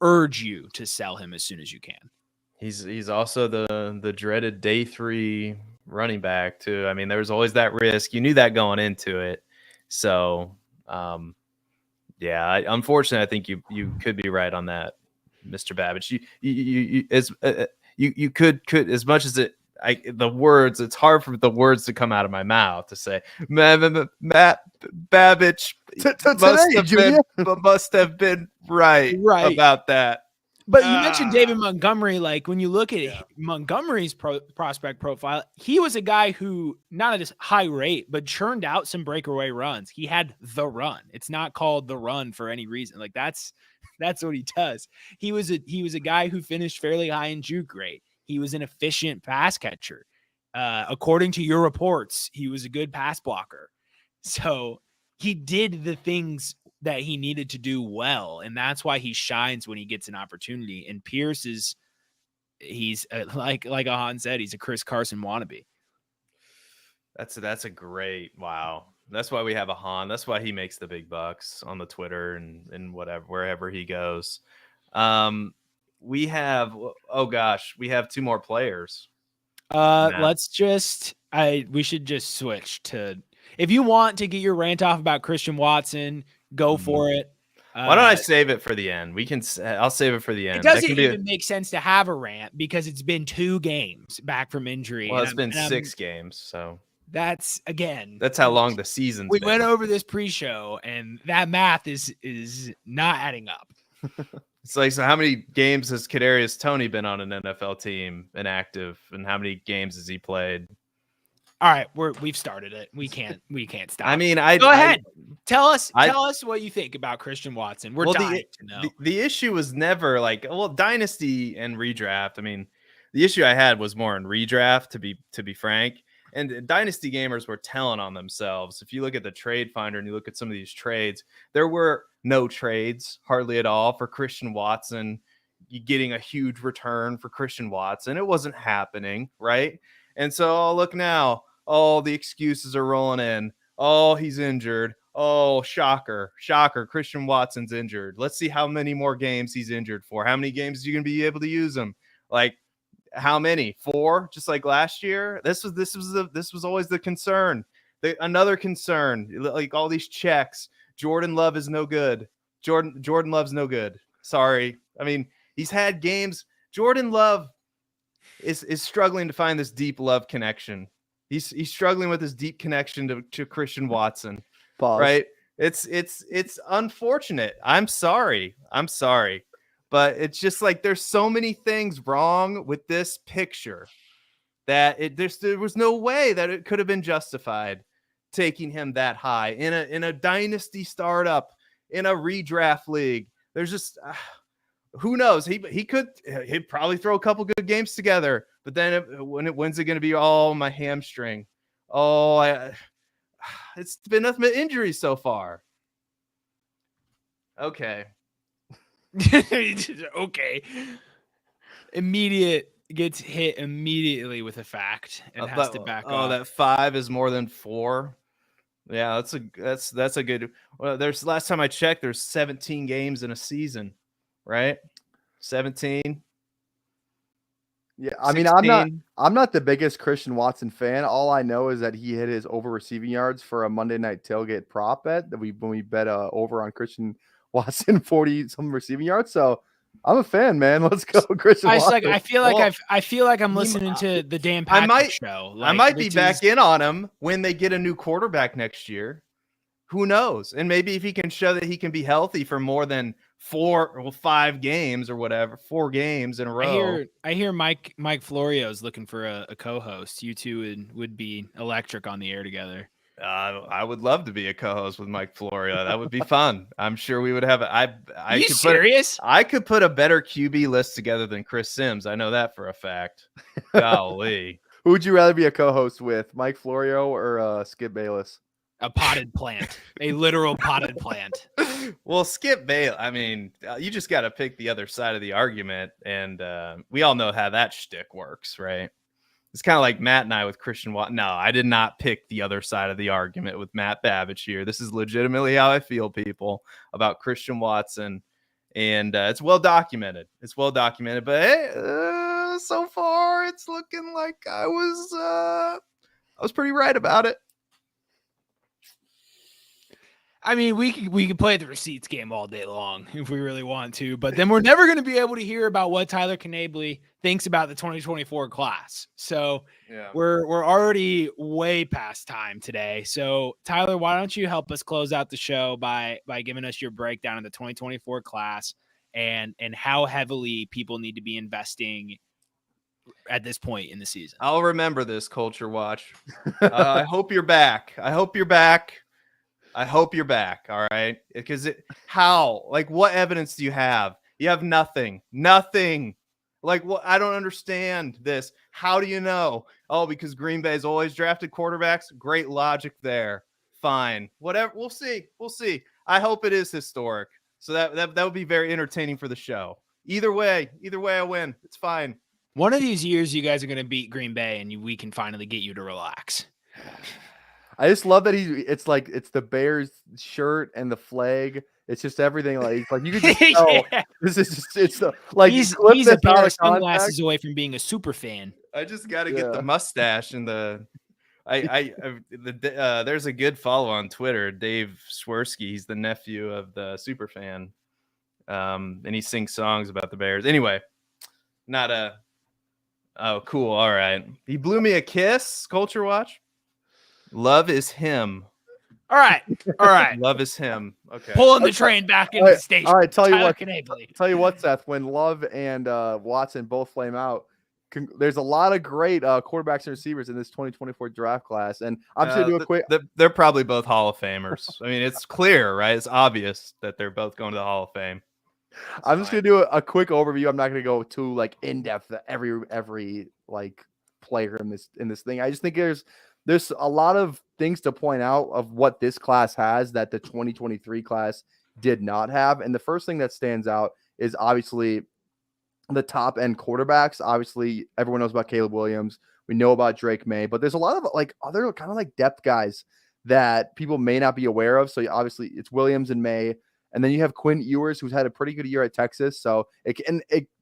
urge you to sell him as soon as you can. He's also the dreaded day 3 running back too. I mean, there was always that risk. You knew that going into it. So, unfortunately, I think you could be right on that, Mr. Babbage. You could as much as it's hard for the words to come out of my mouth to say Matt Babbage must have been right about that. But you mentioned David Montgomery. Like when you look at Montgomery's prospect profile, he was a guy who not at a high rate, but churned out some breakaway runs. He had the run. It's not called the run for any reason. Like that's what he does. He was a guy who finished fairly high in juke rate. He was an efficient pass catcher. According to your reports, he was a good pass blocker. So he did the things that he needed to do well, and that's why he shines when he gets an opportunity. And Pierce he's like Ahan said, he's a Chris Carson wannabe. That's a great wow. That's why we have Ahan. That's why he makes the big bucks on the Twitter and wherever he goes. We have we have 2 more players. We should just switch to, if you want to get your rant off about Christian Watson, go for it. Why don't I save it for the end? I'll save it for the end. It doesn't even make sense to have a rant because it's been 2 games back from injury. Well, it's been 6 games, so that's how long the season's we been. went over this pre-show, and that math is not adding up. It's like, so how many games has Kadarius Toney been on an NFL team and active, and how many games has he played? All right, we've started it. We can't stop. I mean, go ahead. Tell us what you think about Christian Watson. We're dying to know. The issue was never like, well, dynasty and redraft. I mean, the issue I had was more in redraft, to be frank. And dynasty gamers were telling on themselves. If you look at the trade finder and you look at some of these trades, there were no trades hardly at all for Christian Watson. You getting a huge return for Christian Watson. It wasn't happening, right? And so look now. Oh, the excuses are rolling in. Oh, he's injured. Oh, shocker. Christian Watson's injured. Let's see how many more games he's injured for. How many games are you going to be able to use him? Like, how many? 4, just like last year. This was always the concern. Another concern, like all these checks. Jordan Love is no good. Jordan Love's no good. Sorry. I mean, he's had games. Jordan Love is struggling to find this deep love connection. He's struggling with this deep connection to Christian Watson. Pause. Right? It's unfortunate. I'm sorry. But it's just like there's so many things wrong with this picture that there was no way that it could have been justified taking him that high in a dynasty startup, in a redraft league. There's just who knows? He'd probably throw a couple good games together, but then when's it going to be? Oh, my hamstring. Oh, it's been nothing but injuries so far. Okay. Okay. Gets hit immediately with a fact and has to back off. Oh, that 5 is more than 4. Yeah, that's a good. Well, last time I checked, there's 17 games in a season, right? 17. Yeah, I 16. mean, I'm not the biggest Christian Watson fan. All I know is that he hit his over receiving yards for a Monday night tailgate prop bet that when we bet over on Christian Watson 40 some receiving yards. So I'm a fan, man. Let's go, Christian Watson. I feel like I'm listening to the Dan Patrick show. I might be back in on him when they get a new quarterback next year. Who knows? And maybe if he can show that he can be healthy for more than 4 or 5 games or whatever, 4 games in a row. I hear Mike Florio is looking for a co-host. You two would be electric on the air together. I would love to be a co-host with Mike Florio. That would be fun. I'm sure we would have. Are you serious? I could put a better QB list together than Chris Sims. I know that for a fact. Golly. Who would you rather be a co-host with, Mike Florio or Skip Bayless? A potted plant, a literal potted plant. Well, Skip Bayless, I mean, you just got to pick the other side of the argument. And we all know how that shtick works, right? It's kind of like Matt and I with Christian Watson. No, I did not pick the other side of the argument with Matt Babbage here. This is legitimately how I feel, people, about Christian Watson. And it's well documented. But hey, so far, it's looking like I was pretty right about it. I mean, we could play the receipts game all day long if we really want to, but then we're never going to be able to hear about what Tyler Knably thinks about the 2024 class. So yeah, we're already way past time today. So Tyler, why don't you help us close out the show by giving us your breakdown of the 2024 class and how heavily people need to be investing at this point in the season? I'll remember this, Culture Watch. I hope you're back. All right. Because what evidence do you have? You have nothing. Like, what? I don't understand this. How do you know? Oh, because Green Bay's always drafted quarterbacks. Great logic there. Fine. Whatever. We'll see. I hope it is historic. So that would be very entertaining for the show. Either way I win. It's fine. One of these years you guys are going to beat Green Bay and we can finally get you to relax. I just love that it's the Bears shirt and the flag. It's just everything like you could just tell. Yeah. This is just he's a pair of sunglasses away from being a super fan. I just got to get the mustache and the There's a good follow on Twitter, Dave Swirsky. He's the nephew of the super fan, and he sings songs about the Bears. Anyway, not a. Oh, cool. All right. He blew me a kiss. Culture Watch. Love is him. All right. Love is him. Okay. Pulling the train back into the station. All right. Tell you Tyler what. Knebly. Tell you what, Seth. When Love and Watson both flame out, there's a lot of great quarterbacks and receivers in this 2024 draft class. And I'm just gonna do a quick. They're probably both Hall of Famers. I mean, it's clear, right? It's obvious that they're both going to the Hall of Fame. I'm just gonna do a quick overview. I'm not gonna go too like in depth every like player in this thing. I just think there's a lot of things to point out of what this class has that the 2023 class did not have. And the first thing that stands out is obviously the top end quarterbacks. Obviously, everyone knows about Caleb Williams. We know about Drake May, but there's a lot of like other kind of like depth guys that people may not be aware of. So obviously, it's Williams and May. And then you have Quinn Ewers, who's had a pretty good year at Texas. So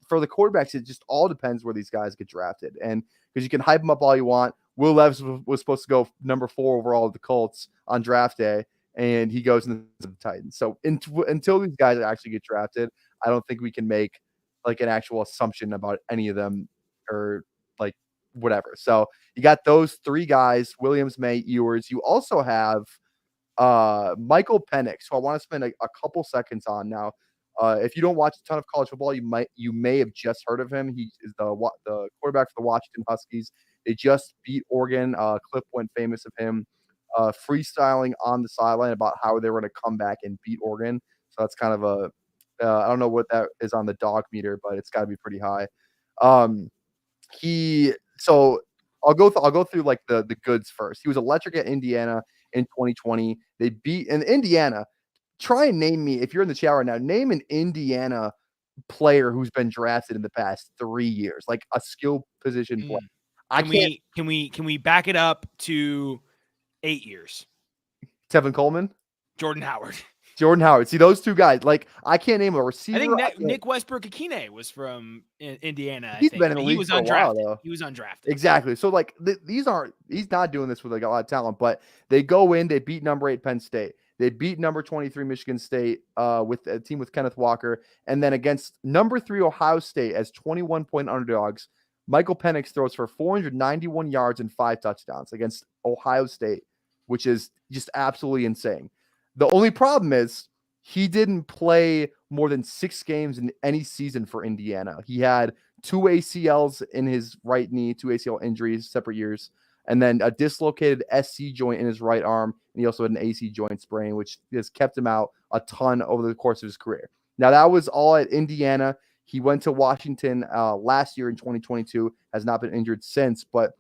for the quarterbacks, it just all depends where these guys get drafted. And because you can hype them up all you want. Will Levis was supposed to go number 4 overall at the Colts on draft day, and he goes into the Titans. So until these guys actually get drafted, I don't think we can make like an actual assumption about any of them or like whatever. So you got those 3 guys, Williams, May, Ewers. You also have Michael Penix, who I want to spend a couple seconds on now. If you don't watch a ton of college football, you may have just heard of him. He is the quarterback for the Washington Huskies. They just beat Oregon. Clip went famous of him freestyling on the sideline about how they were going to come back and beat Oregon. So that's kind of I don't know what that is on the dog meter, but it's got to be pretty high. So I'll go through like the goods first. He was electric at Indiana in 2020. They beat in Indiana. Try and name me, if you're in the chat right now, name an Indiana player who's been drafted in the past 3 years, like a skill position player. Can we back it up to 8 years? Tevin Coleman, Jordan Howard. See those 2 guys. Like I can't name a receiver. I think Nick Westbrook-Akine was from Indiana. He's been in the league for a while, though. He was undrafted. Exactly. So like he's not doing this with like a lot of talent, but they go in, they beat number 8 Penn State. They beat number 23 Michigan State with a team with Kenneth Walker, and then against number 3 Ohio State as 21-point underdogs. Michael Penix throws for 491 yards and 5 touchdowns against Ohio State, which is just absolutely insane. The only problem is he didn't play more than 6 games in any season for Indiana. He had 2 ACLs in his right knee, 2 ACL injuries, separate years, and then a dislocated SC joint in his right arm. And he also had an AC joint sprain, which has kept him out a ton over the course of his career. Now, that was all at Indiana. He went to Washington last year in 2022, has not been injured since, but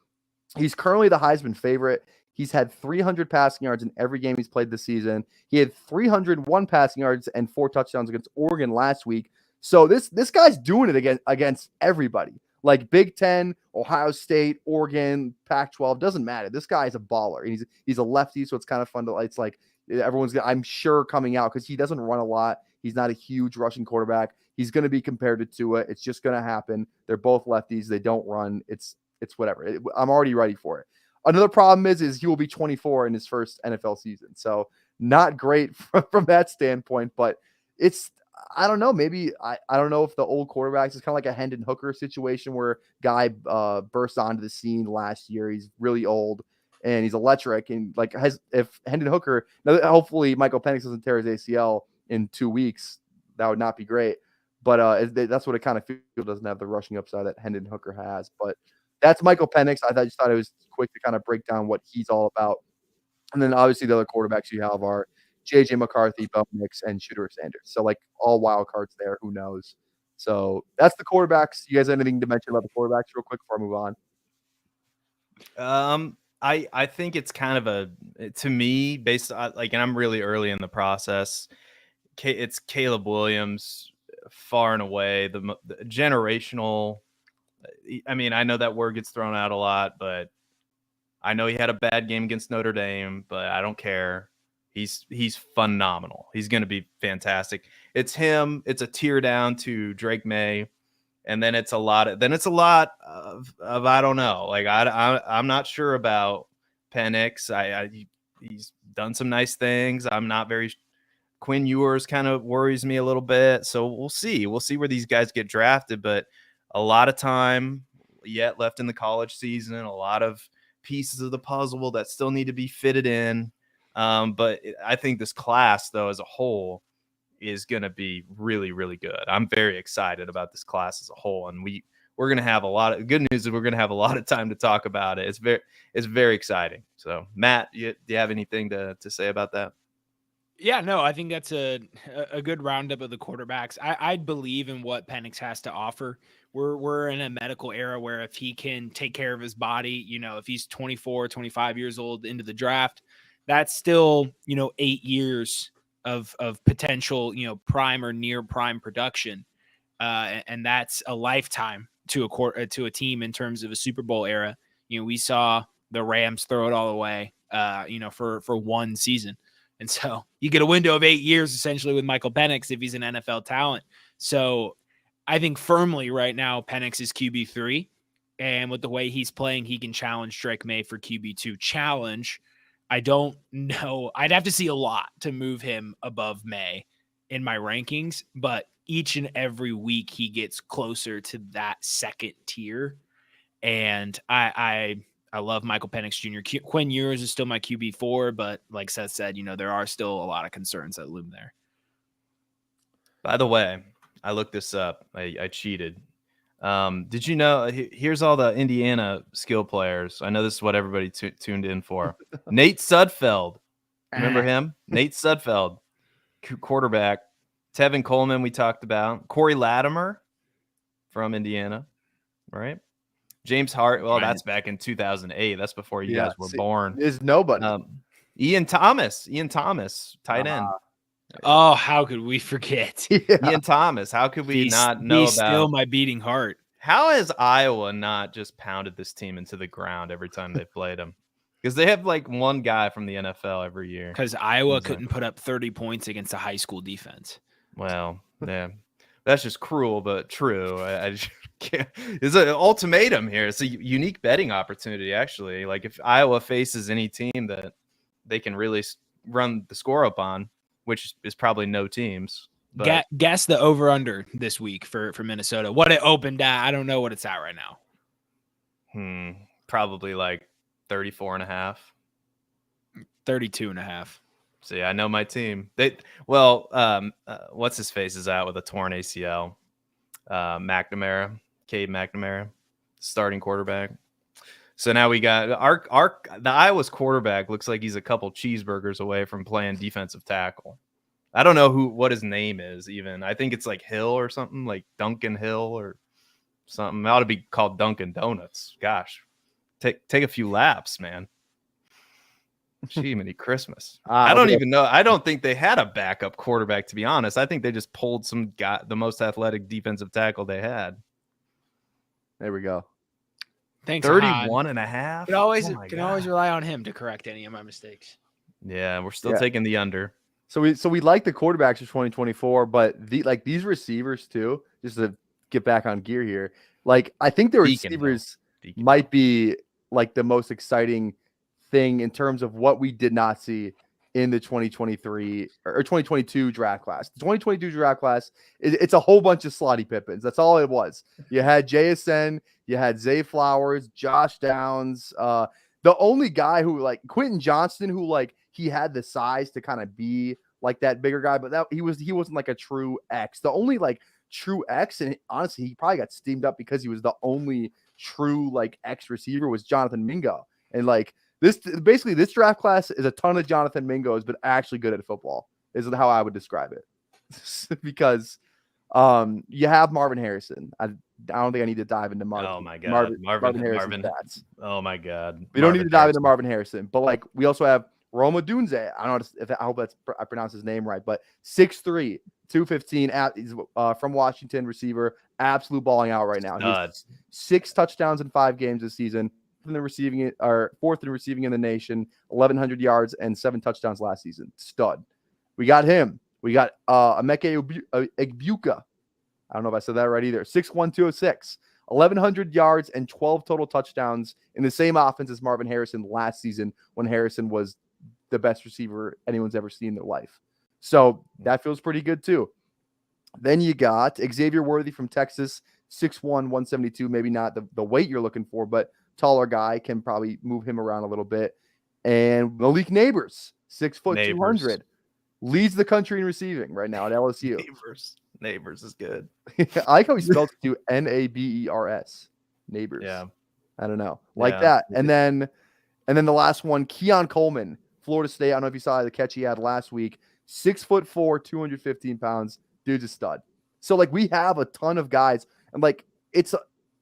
he's currently the Heisman favorite. He's had 300 passing yards in every game he's played this season. He had 301 passing yards and 4 touchdowns against Oregon last week. So this guy's doing it against everybody. Like Big Ten, Ohio State, Oregon, Pac-12, doesn't matter. This guy is a baller. He's a lefty, so it's kind of fun to. It's like everyone's, I'm sure, coming out because he doesn't run a lot. He's not a huge rushing quarterback. He's going to be compared to Tua. It's just going to happen. They're both lefties. They don't run. It's whatever. I'm already ready for it. Another problem is he will be 24 in his first NFL season. So not great from that standpoint, but it's, I don't know. Maybe I don't know if the old quarterbacks is kind of like a Hendon Hooker situation where guy burst onto the scene last year. He's really old and he's electric. And like if Hendon Hooker, now hopefully Michael Penix doesn't tear his ACL in 2 weeks, that would not be great. But that's what it kind of feels. Doesn't have the rushing upside that Hendon Hooker has. But that's Michael Penix. I just thought it was quick to kind of break down what he's all about. And then obviously the other quarterbacks you have are JJ McCarthy, Bo Nix, and Shooter Sanders. So like all wild cards there. Who knows? So that's the quarterbacks. You guys have anything to mention about the quarterbacks real quick before I move on? I think it's kind of to me, based on and I'm really early in the process. It's Caleb Williams far and away the generational. I mean, I know that word gets thrown out a lot, but I know he had a bad game against Notre Dame, but I don't care. He's phenomenal. He's going to be fantastic. It's him. It's a tier down to Drake May, and then it's a lot of I don't know. Like I'm not sure about Penix. He's done some nice things. I'm not very. Quinn Ewers kind of worries me a little bit. So we'll see. We'll see where these guys get drafted. But a lot of time yet left in the college season. A lot of pieces of the puzzle that still need to be fitted in. But I think this class, though, as a whole, is going to be really, really good. I'm very excited about this class as a whole, and we're going to have a lot of good news. Is we're going to have a lot of time to talk about it. It's very exciting. So, Matt, do you have anything to say about that? Yeah, no, I think that's a good roundup of the quarterbacks. I believe in what Penix has to offer. We're in a medical era where if he can take care of his body, if he's 24, 25 years old into the draft, that's still, 8 years of potential, prime or near prime production. And that's a lifetime to a team in terms of a Super Bowl era. We saw the Rams throw it all away, for one season. And so you get a window of 8 years essentially with Michael Penix if he's an NFL talent. So I think firmly right now Penix is QB3. And with the way he's playing, he can challenge Drake May for QB2 challenge. I don't know. I'd have to see a lot to move him above May in my rankings. But each and every week he gets closer to that second tier. And I love Michael Penix Jr. Quinn Ewers is still my QB4, but like Seth said, there are still a lot of concerns that loom there. By the way, I looked this up. I cheated. Did you know? Here's all the Indiana skill players. I know this is what everybody tuned in for. Nate Sudfeld. Remember him? Nate Sudfeld, quarterback. Tevin Coleman, we talked about. Corey Latimer from Indiana, right? James Hart. Well, that's back in 2008. That's before you guys were born. Is nobody. Ian Thomas, tight end. Oh, how could we forget? Ian Thomas? How could we not know he's about? Still my beating heart. How has Iowa not just pounded this team into the ground every time they played them? Because they have like one guy from the NFL every year. Because Iowa couldn't put up 30 points against a high school defense. Well, yeah, that's just cruel, but true. I just can't. It's an ultimatum here. It's a unique betting opportunity, actually. Like if Iowa faces any team that they can really run the score up on, which is probably no teams. But guess the over-under this week for Minnesota. What it opened at, I don't know what it's at right now. Probably like 34.5. 32.5. See, I know my team. What's his face is out with a torn ACL. Cade McNamara, starting quarterback. So now we got the Iowa's quarterback looks like he's a couple cheeseburgers away from playing defensive tackle. I don't know what his name is even. I think it's like Hill or something, like Duncan Hill or something. It ought to be called Dunkin' Donuts. Gosh, take a few laps, man. Gee, many Christmas. I don't even know. I don't think they had a backup quarterback, to be honest. I think they just pulled some guy, the most athletic defensive tackle they had. There we go. Thanks. 31.5. Can always rely on him to correct any of my mistakes. Yeah, we're still taking the under. So we like the quarterbacks for 2024, but these receivers too. Just to get back on gear here, like I think the receivers might be like the most exciting thing in terms of what we did not see in the 2023 or 2022 draft class. The 2022 draft class, it's a whole bunch of slotty Pippins. That's all it was. You had JSN, you had Zay Flowers, Josh Downs. The only guy who like Quentin Johnston, who like he had the size to kind of be like that bigger guy, but he wasn't like a true X. The only like true X, and honestly, he probably got steamed up because he was the only true like X receiver was Jonathan Mingo. And like this draft class is a ton of Jonathan Mingos, but actually good at football is how I would describe it. Because you have Marvin Harrison. I don't think I need to dive into Marvin. Oh my God, Marvin Harrison stats. Oh my God, we don't need to dive into Marvin Harrison, but like we also have Roma Dunze. I don't know I hope I pronounce his name right, but 6'3", 215. He's from Washington, receiver, absolute balling out right now. He has 6 touchdowns in 5 games this season. Fourth in receiving in the nation, 1,100 yards and 7 touchdowns last season. Stud. We got him. We got Emeka Egbuka. I don't know if I said that right either. 6'1", 206, 1,100 yards and 12 total touchdowns in the same offense as Marvin Harrison last season when Harrison was the best receiver anyone's ever seen in their life. So that feels pretty good too. Then you got Xavier Worthy from Texas, 6'1", 172, maybe not the weight you're looking for, but taller guy, can probably move him around a little bit. And Malik Neighbors, 6 foot, 200, leads the country in receiving right now at LSU. Neighbors is good. I like how he spells it too, Nabers. Neighbors. Yeah. I don't know. Like that. And then the last one, Keon Coleman, Florida State. I don't know if you saw the catch he had last week. 6'4", 215 pounds. Dude's a stud. So like we have a ton of guys, and like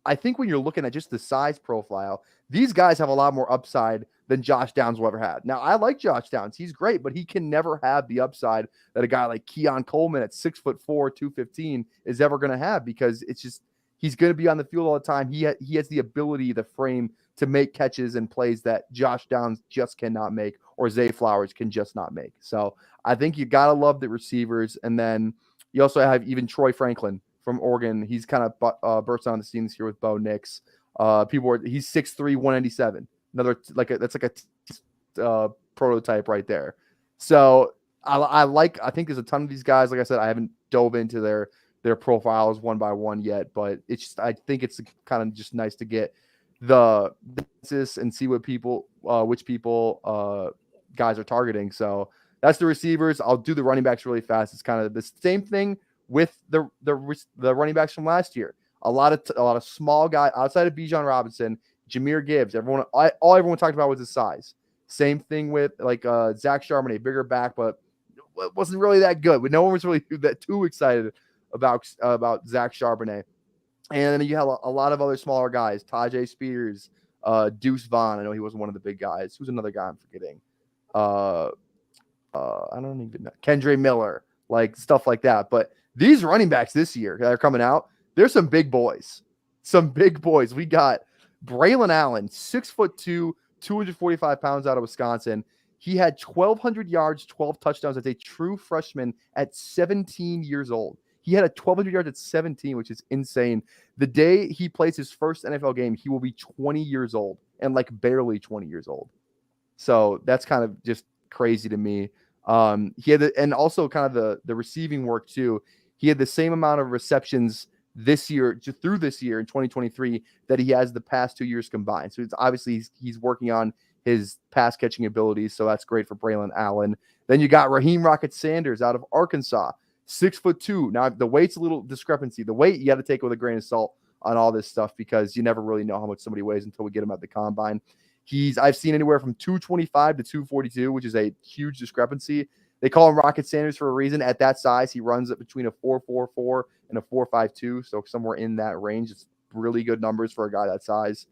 I think when you're looking at just the size profile, these guys have a lot more upside than Josh Downs will ever had. Now I like Josh Downs. He's great, but he can never have the upside that a guy like Keon Coleman at 6'4", 215 is ever going to have, because it's just, he's going to be on the field all the time. He has the ability, the frame to make catches and plays that Josh Downs just cannot make, or Zay Flowers can just not make. So I think you got to love the receivers. And then you also have even Troy Franklin from Oregon. He's kind of burst on the scene this year with Bo Nix. He's 6'3", 197. Another that's like a prototype right there. So I think there's a ton of these guys. Like I said, I haven't dove into their profiles one by one yet, but it's just, I think it's kind of just nice to get the basis and see what which people guys are targeting. So that's the receivers. I'll do the running backs really fast. It's kind of the same thing with the running backs from last year. A lot of small guys outside of Bijan Robinson, Jahmyr Gibbs. All everyone talked about was his size. Same thing with like Zach Charbonnet, bigger back, but wasn't really that good. But no one was really too excited about Zach Charbonnet. And then you have a lot of other smaller guys, Tajay Spears, Deuce Vaughn. I know he wasn't one of the big guys. Who's another guy I'm forgetting? I don't even know. Kendre Miller, like stuff like that. But these running backs this year that are coming out, there's some big boys. We got Braylon Allen, 6'2", 245 pounds out of Wisconsin. He had 1,200 yards, 12 touchdowns as a true freshman at 17 years old. He had 1,200 yards at 17, which is insane. The day he plays his first NFL game, he will be 20 years old, and like barely 20 years old. So that's kind of just crazy to me. He had and also kind of the receiving work too. He had the same amount of receptions this year, just through this year in 2023, that he has the past 2 years combined. So it's obviously he's working on his pass catching abilities. So that's great for Braylon Allen. Then you got Raheem Rocket Sanders out of Arkansas, 6'2". Now the weight's a little discrepancy. The weight you got to take with a grain of salt on all this stuff, because you never really know how much somebody weighs until we get him at the combine. I've seen anywhere from 225 to 242, which is a huge discrepancy. They call him Rocket Sanders for a reason. At that size, he runs it between a 4.44 and a 4.52, so somewhere in that range. It's really good numbers for a guy that size.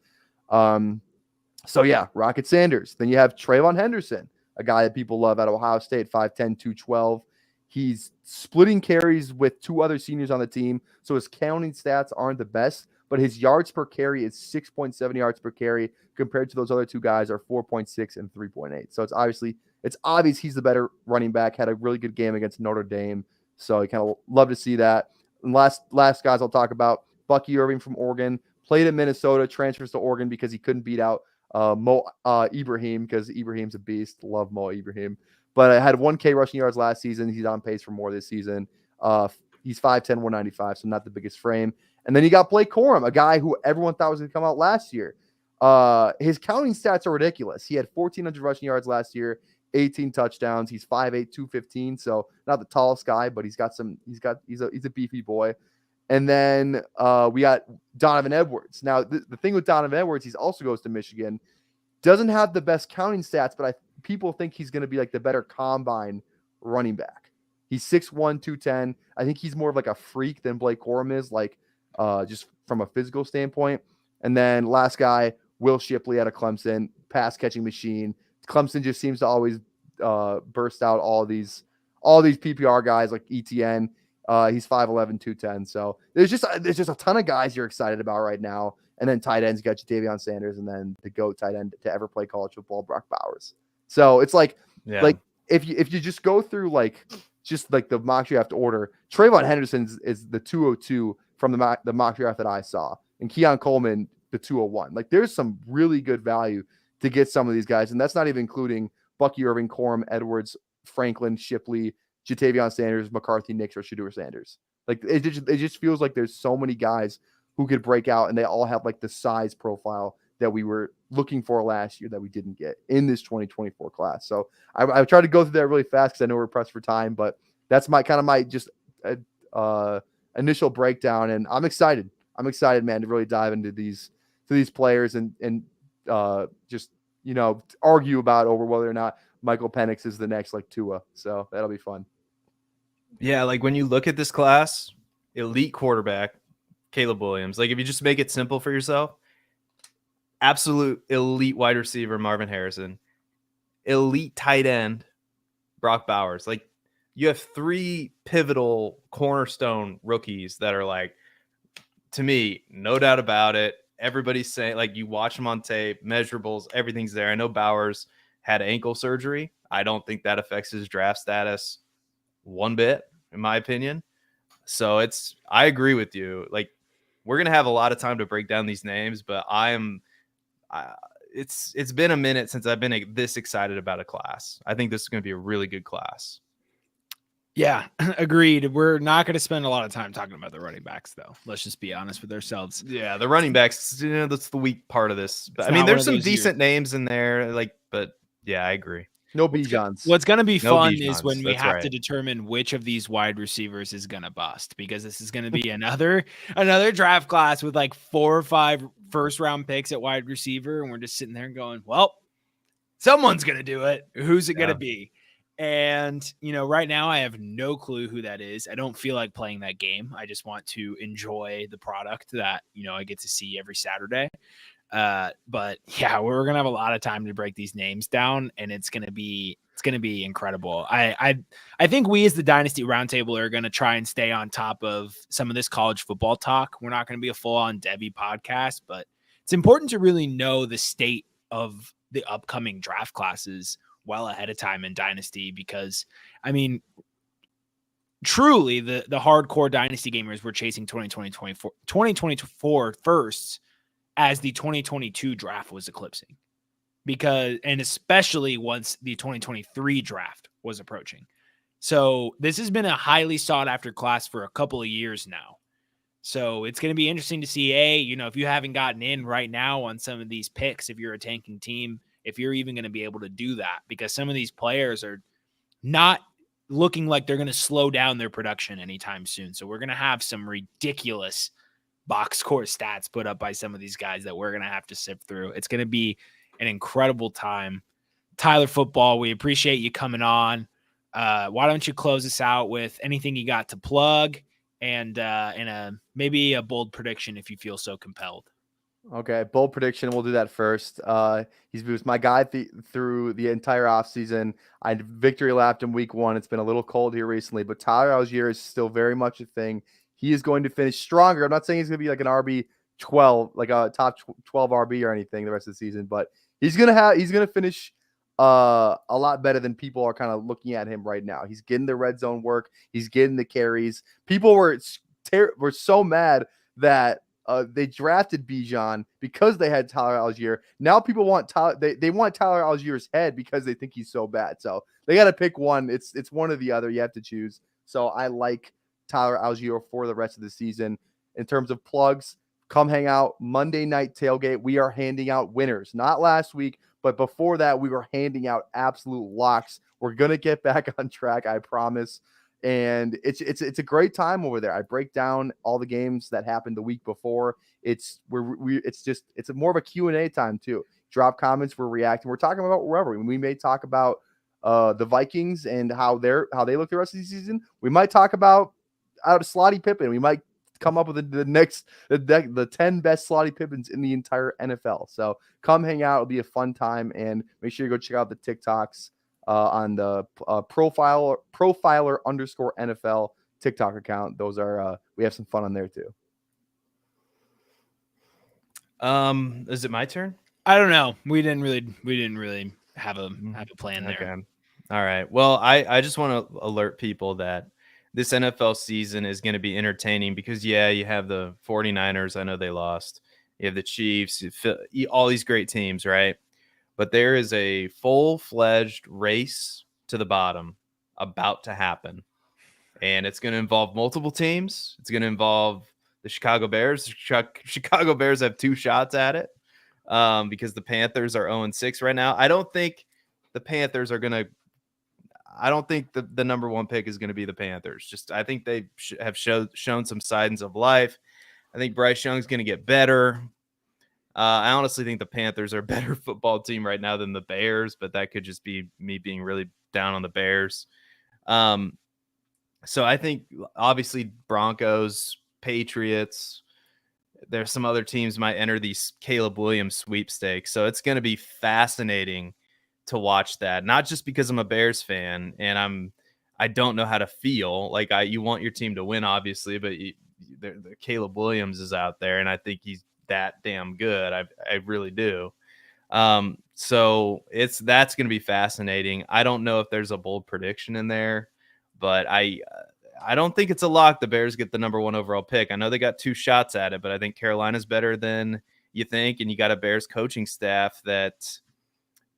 So yeah, Rocket Sanders. Then you have Trayvon Henderson, a guy that people love out of Ohio State, 5'10", 212. He's splitting carries with two other seniors on the team, so his counting stats aren't the best, but his yards per carry is 6.7 yards per carry compared to those other two guys are 4.6 and 3.8. So it's obvious he's the better running back, had a really good game against Notre Dame. So you kind of love to see that. And last guys I'll talk about, Bucky Irving from Oregon, played at Minnesota, transfers to Oregon because he couldn't beat out Mo Ibrahim, because Ibrahim's a beast. Love Mo Ibrahim. But I had 1K rushing yards last season. He's on pace for more this season. He's 5'10", 195, so not the biggest frame. And then you got Blake Corum, a guy who everyone thought was going to come out last year. His counting stats are ridiculous. He had 1,400 rushing yards last year, 18 touchdowns. He's 5'8", 215, so not the tallest guy, but he's a beefy boy. And then we got Donovan Edwards. Now, the thing with Donovan Edwards, he also goes to Michigan. Doesn't have the best counting stats, but people think he's going to be like the better combine running back. He's 6'1", 210. I think he's more of like a freak than Blake Corum is, like just from a physical standpoint. And then last guy, Will Shipley out of Clemson, pass catching machine. Clemson just seems to always burst out all these PPR guys like ETN. He's 5'11", 210. So there's just a ton of guys you're excited about right now. And then tight ends, you got Jadavion Sanders, and then the GOAT tight end to ever play college football, Brock Bowers. So it's like if you just go through just like the mock draft order, Trayvon Henderson is the 202 from the mock draft that I saw. and Keon Coleman, the 201. Like there's some really good value to get some of these guys. And that's not even including Bucky Irving, Corum, Edwards, Franklin, Shipley, Jatavion Sanders, McCarthy, Nix, or Shedeur Sanders. Like it just feels like there's so many guys who could break out, and they all have like the size profile that we were looking for last year that we didn't get in this 2024 class. So I tried to go through that really fast because I know we're pressed for time, but that's my just initial breakdown, and I'm excited. I'm excited, man, to really dive into these players and just argue about over whether or not Michael Penix is the next like Tua. So that'll be fun. Yeah, like when you look at this class, elite quarterback, Caleb Williams. Like if you just make it simple for yourself, absolute elite wide receiver, Marvin Harrison, elite tight end, Brock Bowers. Like you have 3 pivotal cornerstone rookies that are like, to me, no doubt about it. Everybody's saying, like, you watch them on tape, measurables, everything's there. I know Bowers had ankle surgery. I don't think that affects his draft status one bit, in my opinion. So I agree with you. Like, we're going to have a lot of time to break down these names, but it's been a minute since I've been this excited about a class. I think this is going to be a really good class. Yeah, agreed. We're not going to spend a lot of time talking about the running backs, though. Let's just be honest with ourselves. Yeah, the running backs, that's the weak part of this. But, I mean, there's some decent names in there, but yeah, I agree. No Bijans. What's going to be fun Bijans, is when we have right. to determine which of these wide receivers is going to bust, because this is going to be another draft class with like 4 or 5 first-round picks at wide receiver, and we're just sitting there going, well, someone's going to do it. Who's it going to be? And, right now I have no clue who that is. I don't feel like playing that game. I just want to enjoy the product that, I get to see every Saturday. But yeah, we're going to have a lot of time to break these names down, and it's going to be incredible. I think we as the Dynasty Roundtable are going to try and stay on top of some of this college football talk. We're not going to be a full-on Devy podcast, but it's important to really know the state of the upcoming draft classes well ahead of time in Dynasty, because I mean, truly the hardcore Dynasty gamers were chasing 2024 firsts as the 2022 draft was eclipsing, and especially once the 2023 draft was approaching. So this has been a highly sought after class for a couple of years now. So it's going to be interesting to see, if you haven't gotten in right now on some of these picks, if you're a tanking team, if you're even going to be able to do that, because some of these players are not looking like they're going to slow down their production anytime soon. So we're going to have some ridiculous box score stats put up by some of these guys that we're going to have to sift through. It's going to be an incredible time. Tyler Football, we appreciate you coming on. Why don't you close us out with anything you got to plug and maybe a bold prediction if you feel so compelled. Okay, bold prediction. We'll do that first. He was my guy through the entire offseason. I victory lapped him week 1. It's been a little cold here recently, but Tyler Algier is still very much a thing. He is going to finish stronger. I'm not saying he's going to be like an RB 12, like a top 12 RB or anything the rest of the season, but he's going to finish a lot better than people are kind of looking at him right now. He's getting the red zone work. He's getting the carries. People were so mad that they drafted Bijan because they had Tyler Algier. Now people want Tyler. They want Tyler Algier's head because they think he's so bad. So they got to pick one. It's one or the other. You have to choose. So I like Tyler Algier for the rest of the season. In terms of plugs, come hang out Monday night tailgate. We are handing out winners. Not last week, but before that, we were handing out absolute locks. We're gonna get back on track, I promise. And it's a great time over there. I break down all the games that happened the week before. It's more of a Q&A time too. Drop comments, we're reacting. We're talking about wherever. We may talk about the Vikings and how they look the rest of the season. We might talk about Slotty Pippen. We might come up with the 10 best Slotty Pippins in the entire NFL. So come hang out. It'll be a fun time, and make sure you go check out the TikToks on the profiler _NFL TikTok account. Those are we have some fun on there too. Is it my turn? I don't know. We didn't really have a plan there. Okay. All right. Well, I just want to alert people that this NFL season is going to be entertaining because, yeah, you have the 49ers. I know they lost. You have the Chiefs, all these great teams, right? But there is a full-fledged race to the bottom about to happen. And it's going to involve multiple teams. It's going to involve the Chicago Bears. The Chicago Bears have 2 shots at it because the Panthers are 0-6 right now. I don't think the Panthers are going to – I don't think the number 1 pick is going to be the Panthers. I think they have shown some signs of life. I think Bryce Young's going to get better. I honestly think the Panthers are a better football team right now than the Bears, but that could just be me being really down on the Bears. So I think obviously Broncos, Patriots, there's some other teams might enter these Caleb Williams sweepstakes. So it's going to be fascinating to watch that, not just because I'm a Bears fan and I don't know how to feel like you want your team to win, obviously, but the Caleb Williams is out there and I think he's that damn good. I really do. So that's going to be fascinating. I don't know if there's a bold prediction in there, but I don't think it's a lock. The Bears get the number 1 overall pick. I know they got 2 shots at it, but I think Carolina's better than you think. And you got a Bears coaching staff that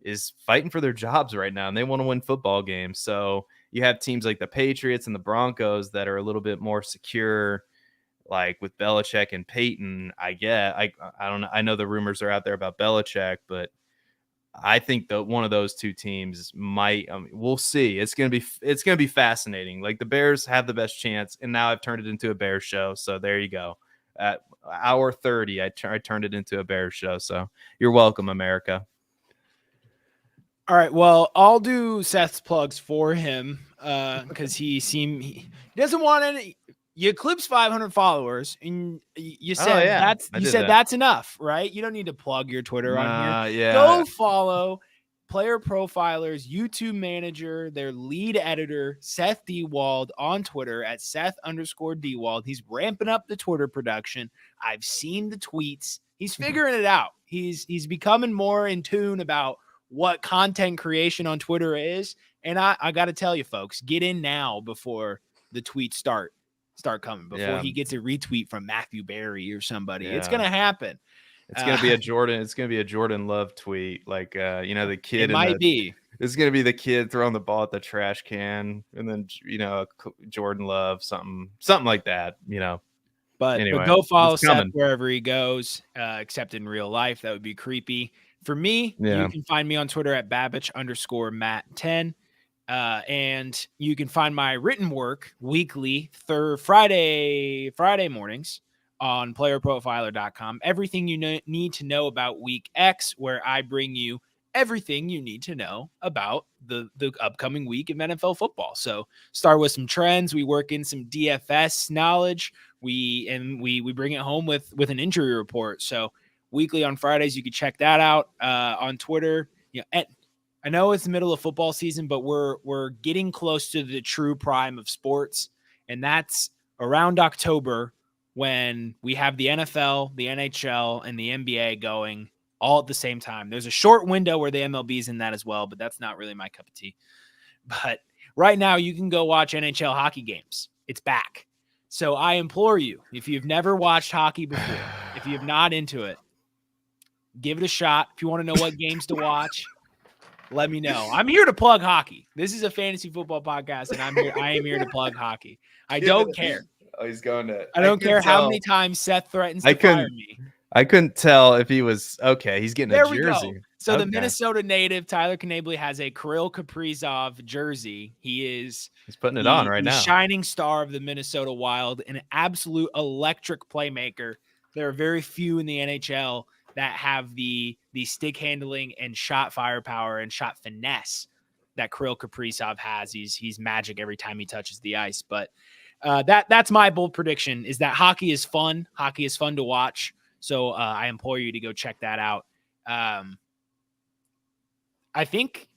is fighting for their jobs right now and they want to win football games. So you have teams like the Patriots and the Broncos that are a little bit more secure, like with Belichick and Peyton. I don't know. I know the rumors are out there about Belichick, but I think that one of those 2 teams might. We'll see. It's gonna be fascinating. Like the Bears have the best chance, and now I've turned it into a Bears show. So there you go. At hour 30, I turned it into a Bears show. So you're welcome, America. All right. Well, I'll do Seth's plugs for him because he doesn't want any. You eclipse 500 followers, and you said that's enough, right? You don't need to plug your Twitter on here. Yeah. Go follow PlayerProfiler's YouTube manager, their lead editor, Seth Dewald, on Twitter at Seth_Dewald. He's ramping up the Twitter production. I've seen the tweets. He's figuring it out. He's becoming more in tune about what content creation on Twitter is. And I got to tell you, folks, get in now before the tweets start coming, before he gets a retweet from Matthew Berry or somebody. It's going to happen. It's going to be a Jordan. It's going to be a Jordan Love tweet. Like, the kid. It might be. It's going to be the kid throwing the ball at the trash can. And then, Jordan Love, something like that, But, anyway, but go follow Seth wherever he goes, except in real life. That would be creepy. For me, you can find me on Twitter at Babbage_Matt10. And you can find my written work weekly Friday mornings on PlayerProfiler.com. Everything you need to know about Week X, where I bring you everything you need to know about the upcoming week of NFL football. So start with some trends. We work in some DFS knowledge. We bring it home with an injury report. So weekly on Fridays, you can check that out on Twitter. I know it's the middle of football season, but we're getting close to the true prime of sports, and that's around October when we have the NFL, the NHL, and the NBA going all at the same time. There's a short window where the MLB is in that as well, but that's not really my cup of tea. But right now, you can go watch NHL hockey games. It's back. So I implore you, if you've never watched hockey before, if you're not into it, give it a shot. If you want to know what games to watch, let me know. I'm here to plug hockey. This is a fantasy football podcast, and I am here to plug hockey. I don't care. Oh, he's going to. I don't care how many times Seth threatens to fire me. I couldn't tell if he was okay. He's getting a jersey. Go. So the Minnesota native Tyler Knably has a Kirill Kaprizov jersey. He's putting it on right now. Shining star of the Minnesota Wild, an absolute electric playmaker. There are very few in the NHL that have the stick handling and shot firepower and shot finesse that Kirill Kaprizov has. He's magic every time he touches the ice. But that's my bold prediction, is that hockey is fun. Hockey is fun to watch. So I implore you to go check that out. I think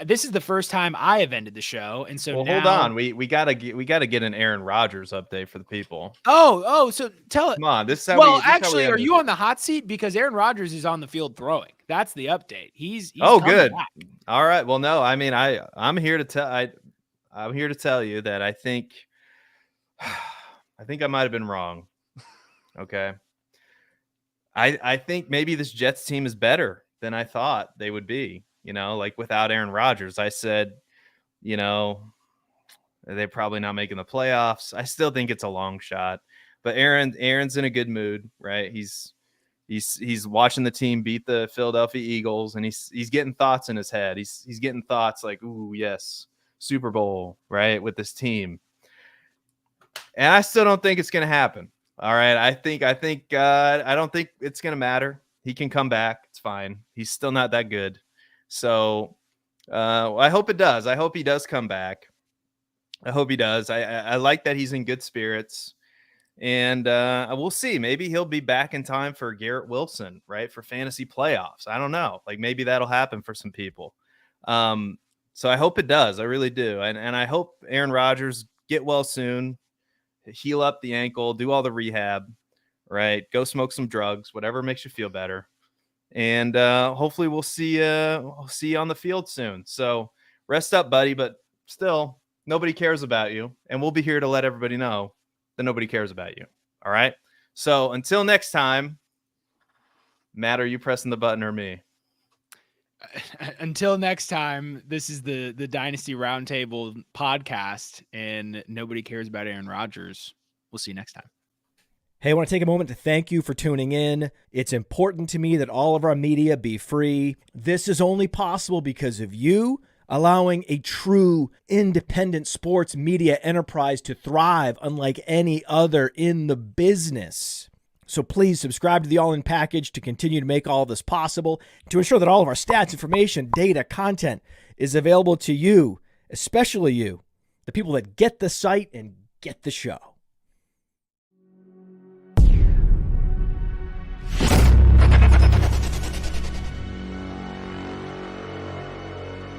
this is the first time I have ended the show, and so now, hold on, we gotta get an Aaron Rodgers update for the people. Oh, so tell it. Come on, this is how actually, are you on the hot seat? Because Aaron Rodgers is on the field throwing. That's the update. He's good. Back. All right. Well, no, I mean I'm here to tell you that I think I think I might have been wrong. Okay. I think maybe this Jets team is better than I thought they would be, like without Aaron Rodgers. I said, they're probably not making the playoffs. I still think it's a long shot, but Aaron's in a good mood, right? He's watching the team beat the Philadelphia Eagles, and he's getting thoughts in his head. He's getting thoughts like, ooh, yes, Super Bowl, right, with this team. And I still don't think it's going to happen. All right. I don't think it's going to matter. He can come back. It's fine. He's still not that good. So I hope it does. I hope he does come back. I hope he does. I like that he's in good spirits. And we'll see. Maybe he'll be back in time for Garrett Wilson, right, for fantasy playoffs. I don't know. Like maybe that'll happen for some people. So I hope it does. I really do. And I hope Aaron Rodgers get well soon. Heal up the ankle, do all the rehab, right? Go smoke some drugs, whatever makes you feel better. And hopefully we'll see you on the field soon. So rest up, buddy. But still, nobody cares about you. And we'll be here to let everybody know that nobody cares about you. All right. So until next time, Matt, are you pressing the button or me? Until next time, this is the Dynasty Roundtable podcast, and nobody cares about Aaron Rodgers. We'll see you next time. Hey, I want to take a moment to thank you for tuning in. It's important to me that all of our media be free. This is only possible because of you allowing a true independent sports media enterprise to thrive unlike any other in the business. So please subscribe to the All In Package to continue to make all of this possible, to ensure that all of our stats, information, data, content is available to you, especially you, the people that get the site and get the show.